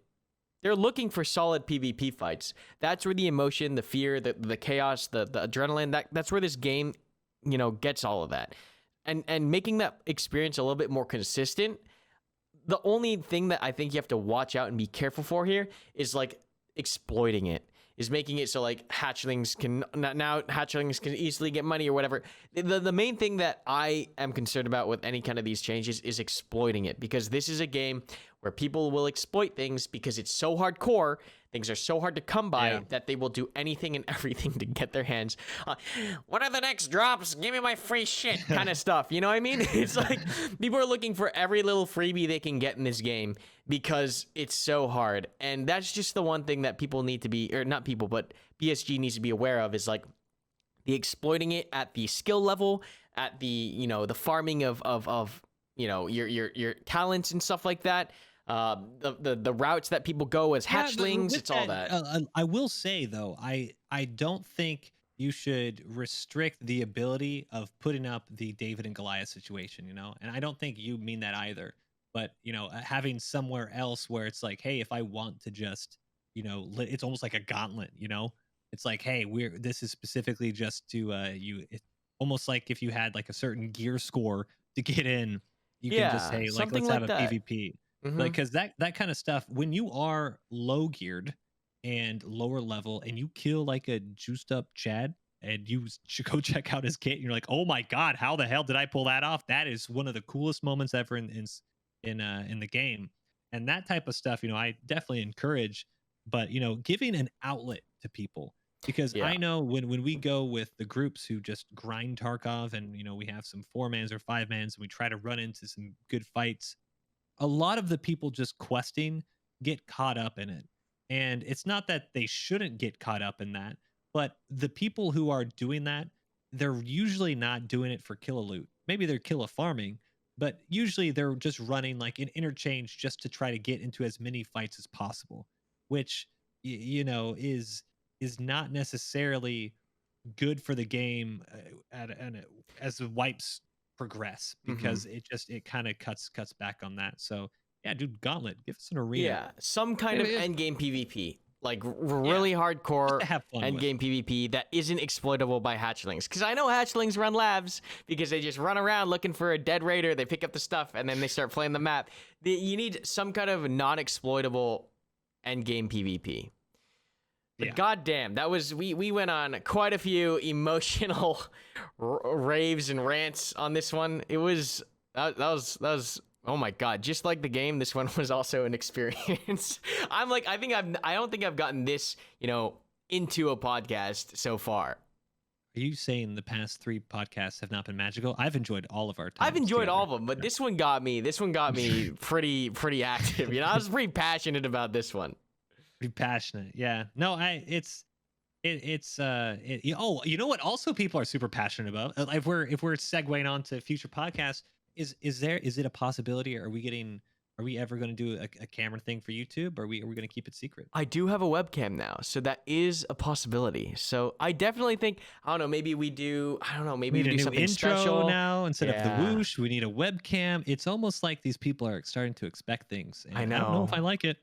[SPEAKER 1] they're looking for solid PvP fights. That's where the emotion, the fear, the chaos, the adrenaline, that's where this game, you know, gets all of that. And making that experience a little bit more consistent, the only thing that I think you have to watch out and be careful for here is, like, exploiting it. Is making it so like hatchlings can easily get money or whatever. The main thing that I am concerned about with any kind of these changes is exploiting it, because this is a game where people will exploit things because it's so hardcore. Things are so hard to come by that they will do anything and everything to get their hands on. What are the next drops? Give me my free shit kind of stuff. You know what I mean? It's like people are looking for every little freebie they can get in this game because it's so hard. And that's just the one thing that people need to be, or not people, but BSG needs to be aware of, is like the exploiting it at the skill level, at the, you know, the farming of you know, your talents and stuff like that. The routes that people go as hatchlings, it's all that.
[SPEAKER 2] I will say though, I don't think you should restrict the ability of putting up the David and Goliath situation, you know, and I don't think you mean that either. But you know, having somewhere else where it's like, hey, if I want to just, you know, it's almost like a gauntlet, you know, it's like, hey, this is specifically just to it's almost like if you had like a certain gear score to get in, you can just say like, let's have a PvP.
[SPEAKER 1] Mm-hmm.
[SPEAKER 2] Like, because that kind of stuff, when you are low geared and lower level and you kill like a juiced up Chad and you should go check out his kit and you're like, oh my god, how the hell did I pull that off? That is one of the coolest moments ever in the game. And that type of stuff, you know, I definitely encourage, but you know, giving an outlet to people, because I know when we go with the groups who just grind Tarkov and, you know, we have some 4-mans or 5-mans and we try to run into some good fights, a lot of the people just questing get caught up in it. And it's not that they shouldn't get caught up in that, but the people who are doing that, they're usually not doing it for kill a loot. Maybe they're kill a farming, but usually they're just running like an interchange just to try to get into as many fights as possible, which, you know, is not necessarily good for the game as the wipes progress, because it kind of cuts back on that. So yeah, dude, Gauntlet, give us an arena.
[SPEAKER 1] Yeah, some kind of endgame PvP, like really hardcore endgame PvP that isn't exploitable by hatchlings. Because I know hatchlings run labs because they just run around looking for a dead raider, they pick up the stuff, and then they start playing the map. You need some kind of non-exploitable endgame PvP. But goddamn, that was we went on quite a few emotional raves and rants on this one. It was that was oh my god, just like the game, this one was also an experience. I don't think I've gotten this, you know, into a podcast so far.
[SPEAKER 2] Are you saying the past 3 podcasts have not been magical? I've enjoyed all of our time.
[SPEAKER 1] I've enjoyed all of them, but this one got me pretty active. You know, I was pretty passionate about this one.
[SPEAKER 2] Pretty passionate, yeah. No, oh, you know what? Also, people are super passionate about. If we're segueing on to future podcasts, is it a possibility? Are we ever going to do a camera thing for YouTube? Or are we going to keep it secret?
[SPEAKER 1] I do have a webcam now, so that is a possibility. So I definitely think, I don't know, maybe we do something special
[SPEAKER 2] now instead of the whoosh. We need a webcam. It's almost like these people are starting to expect things. And
[SPEAKER 1] I know.
[SPEAKER 2] I don't know if I like it.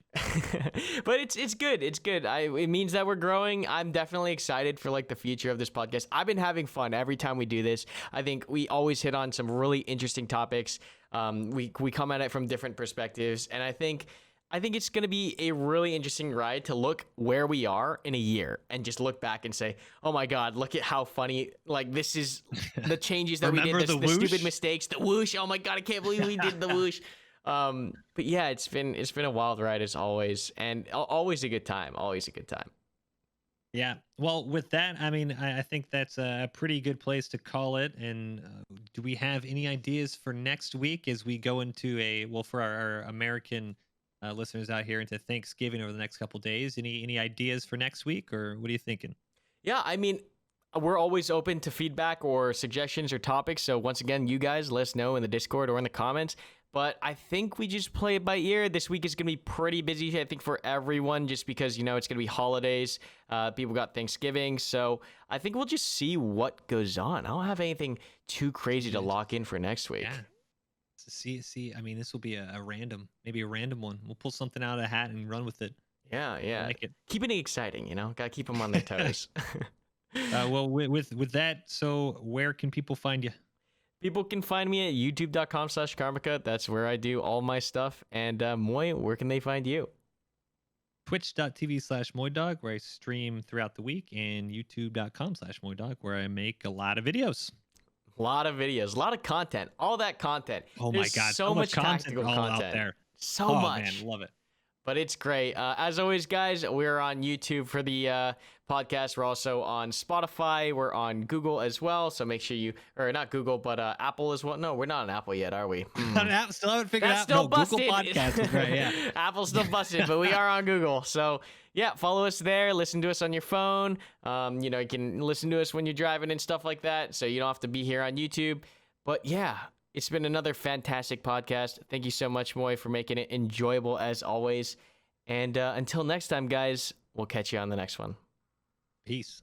[SPEAKER 1] But it's good. It's good. It means that we're growing. I'm definitely excited for like the future of this podcast. I've been having fun every time we do this. I think we always hit on some really interesting topics. We come at it from different perspectives, and I think I think it's going to be a really interesting ride to look where we are in a year and just look back and say, oh my God, look at how funny, like this is the changes that we did,
[SPEAKER 2] Remember
[SPEAKER 1] the stupid
[SPEAKER 2] whoosh?
[SPEAKER 1] mistakes, the whoosh. Oh my God, I can't believe we did the whoosh. But yeah, it's been a wild ride as always, and always a good time. Always a good time.
[SPEAKER 2] Yeah. Well, with that, I mean, I think that's a pretty good place to call it. And do we have any ideas for next week as we go into for our American listeners out here into Thanksgiving over the next couple days? Any ideas for next week, or what are you thinking?
[SPEAKER 1] Yeah, I mean, we're always open to feedback or suggestions or topics. So once again, you guys let us know in the Discord or in the comments. But I think we just play it by ear. This week is going to be pretty busy, I think, for everyone, just because, it's going to be holidays. People got Thanksgiving. So I think we'll just see what goes on. I don't have anything too crazy to lock in for next week.
[SPEAKER 2] Yeah. See. I mean, this will be maybe a random one. We'll pull something out of the hat and run with it.
[SPEAKER 1] Yeah.
[SPEAKER 2] I like it.
[SPEAKER 1] Keeping it exciting, Got to keep them on their toes.
[SPEAKER 2] Well, with that, so where can people find you?
[SPEAKER 1] People can find me at youtube.com/Karmika. That's where I do all my stuff. And Moy, where can they find you?
[SPEAKER 2] Twitch.tv/MoyDog, where I stream throughout the week, and youtube.com/MoyDog, where I make a lot of videos.
[SPEAKER 1] A lot of videos, a lot of content, all that content.
[SPEAKER 2] Oh
[SPEAKER 1] There's
[SPEAKER 2] my God.
[SPEAKER 1] so much
[SPEAKER 2] content
[SPEAKER 1] tactical
[SPEAKER 2] all
[SPEAKER 1] content
[SPEAKER 2] out there.
[SPEAKER 1] So much.
[SPEAKER 2] Man, love it.
[SPEAKER 1] But it's great. As always, guys, we're on YouTube for the podcast. We're also on Spotify. We're on Google as well. So make sure or not Google, but Apple as well. No, we're not on Apple yet, are we?
[SPEAKER 2] Still haven't figured
[SPEAKER 1] That's
[SPEAKER 2] out.
[SPEAKER 1] still
[SPEAKER 2] No,
[SPEAKER 1] busted.
[SPEAKER 2] Google Podcast is right, yeah.
[SPEAKER 1] Apple's still busted, but we are on Google. So yeah, follow us there. Listen to us on your phone. You can listen to us when you're driving and stuff like that. So you don't have to be here on YouTube. But yeah. It's been another fantastic podcast. Thank you so much, Moy, for making it enjoyable as always. And until next time, guys, we'll catch you on the next one.
[SPEAKER 2] Peace.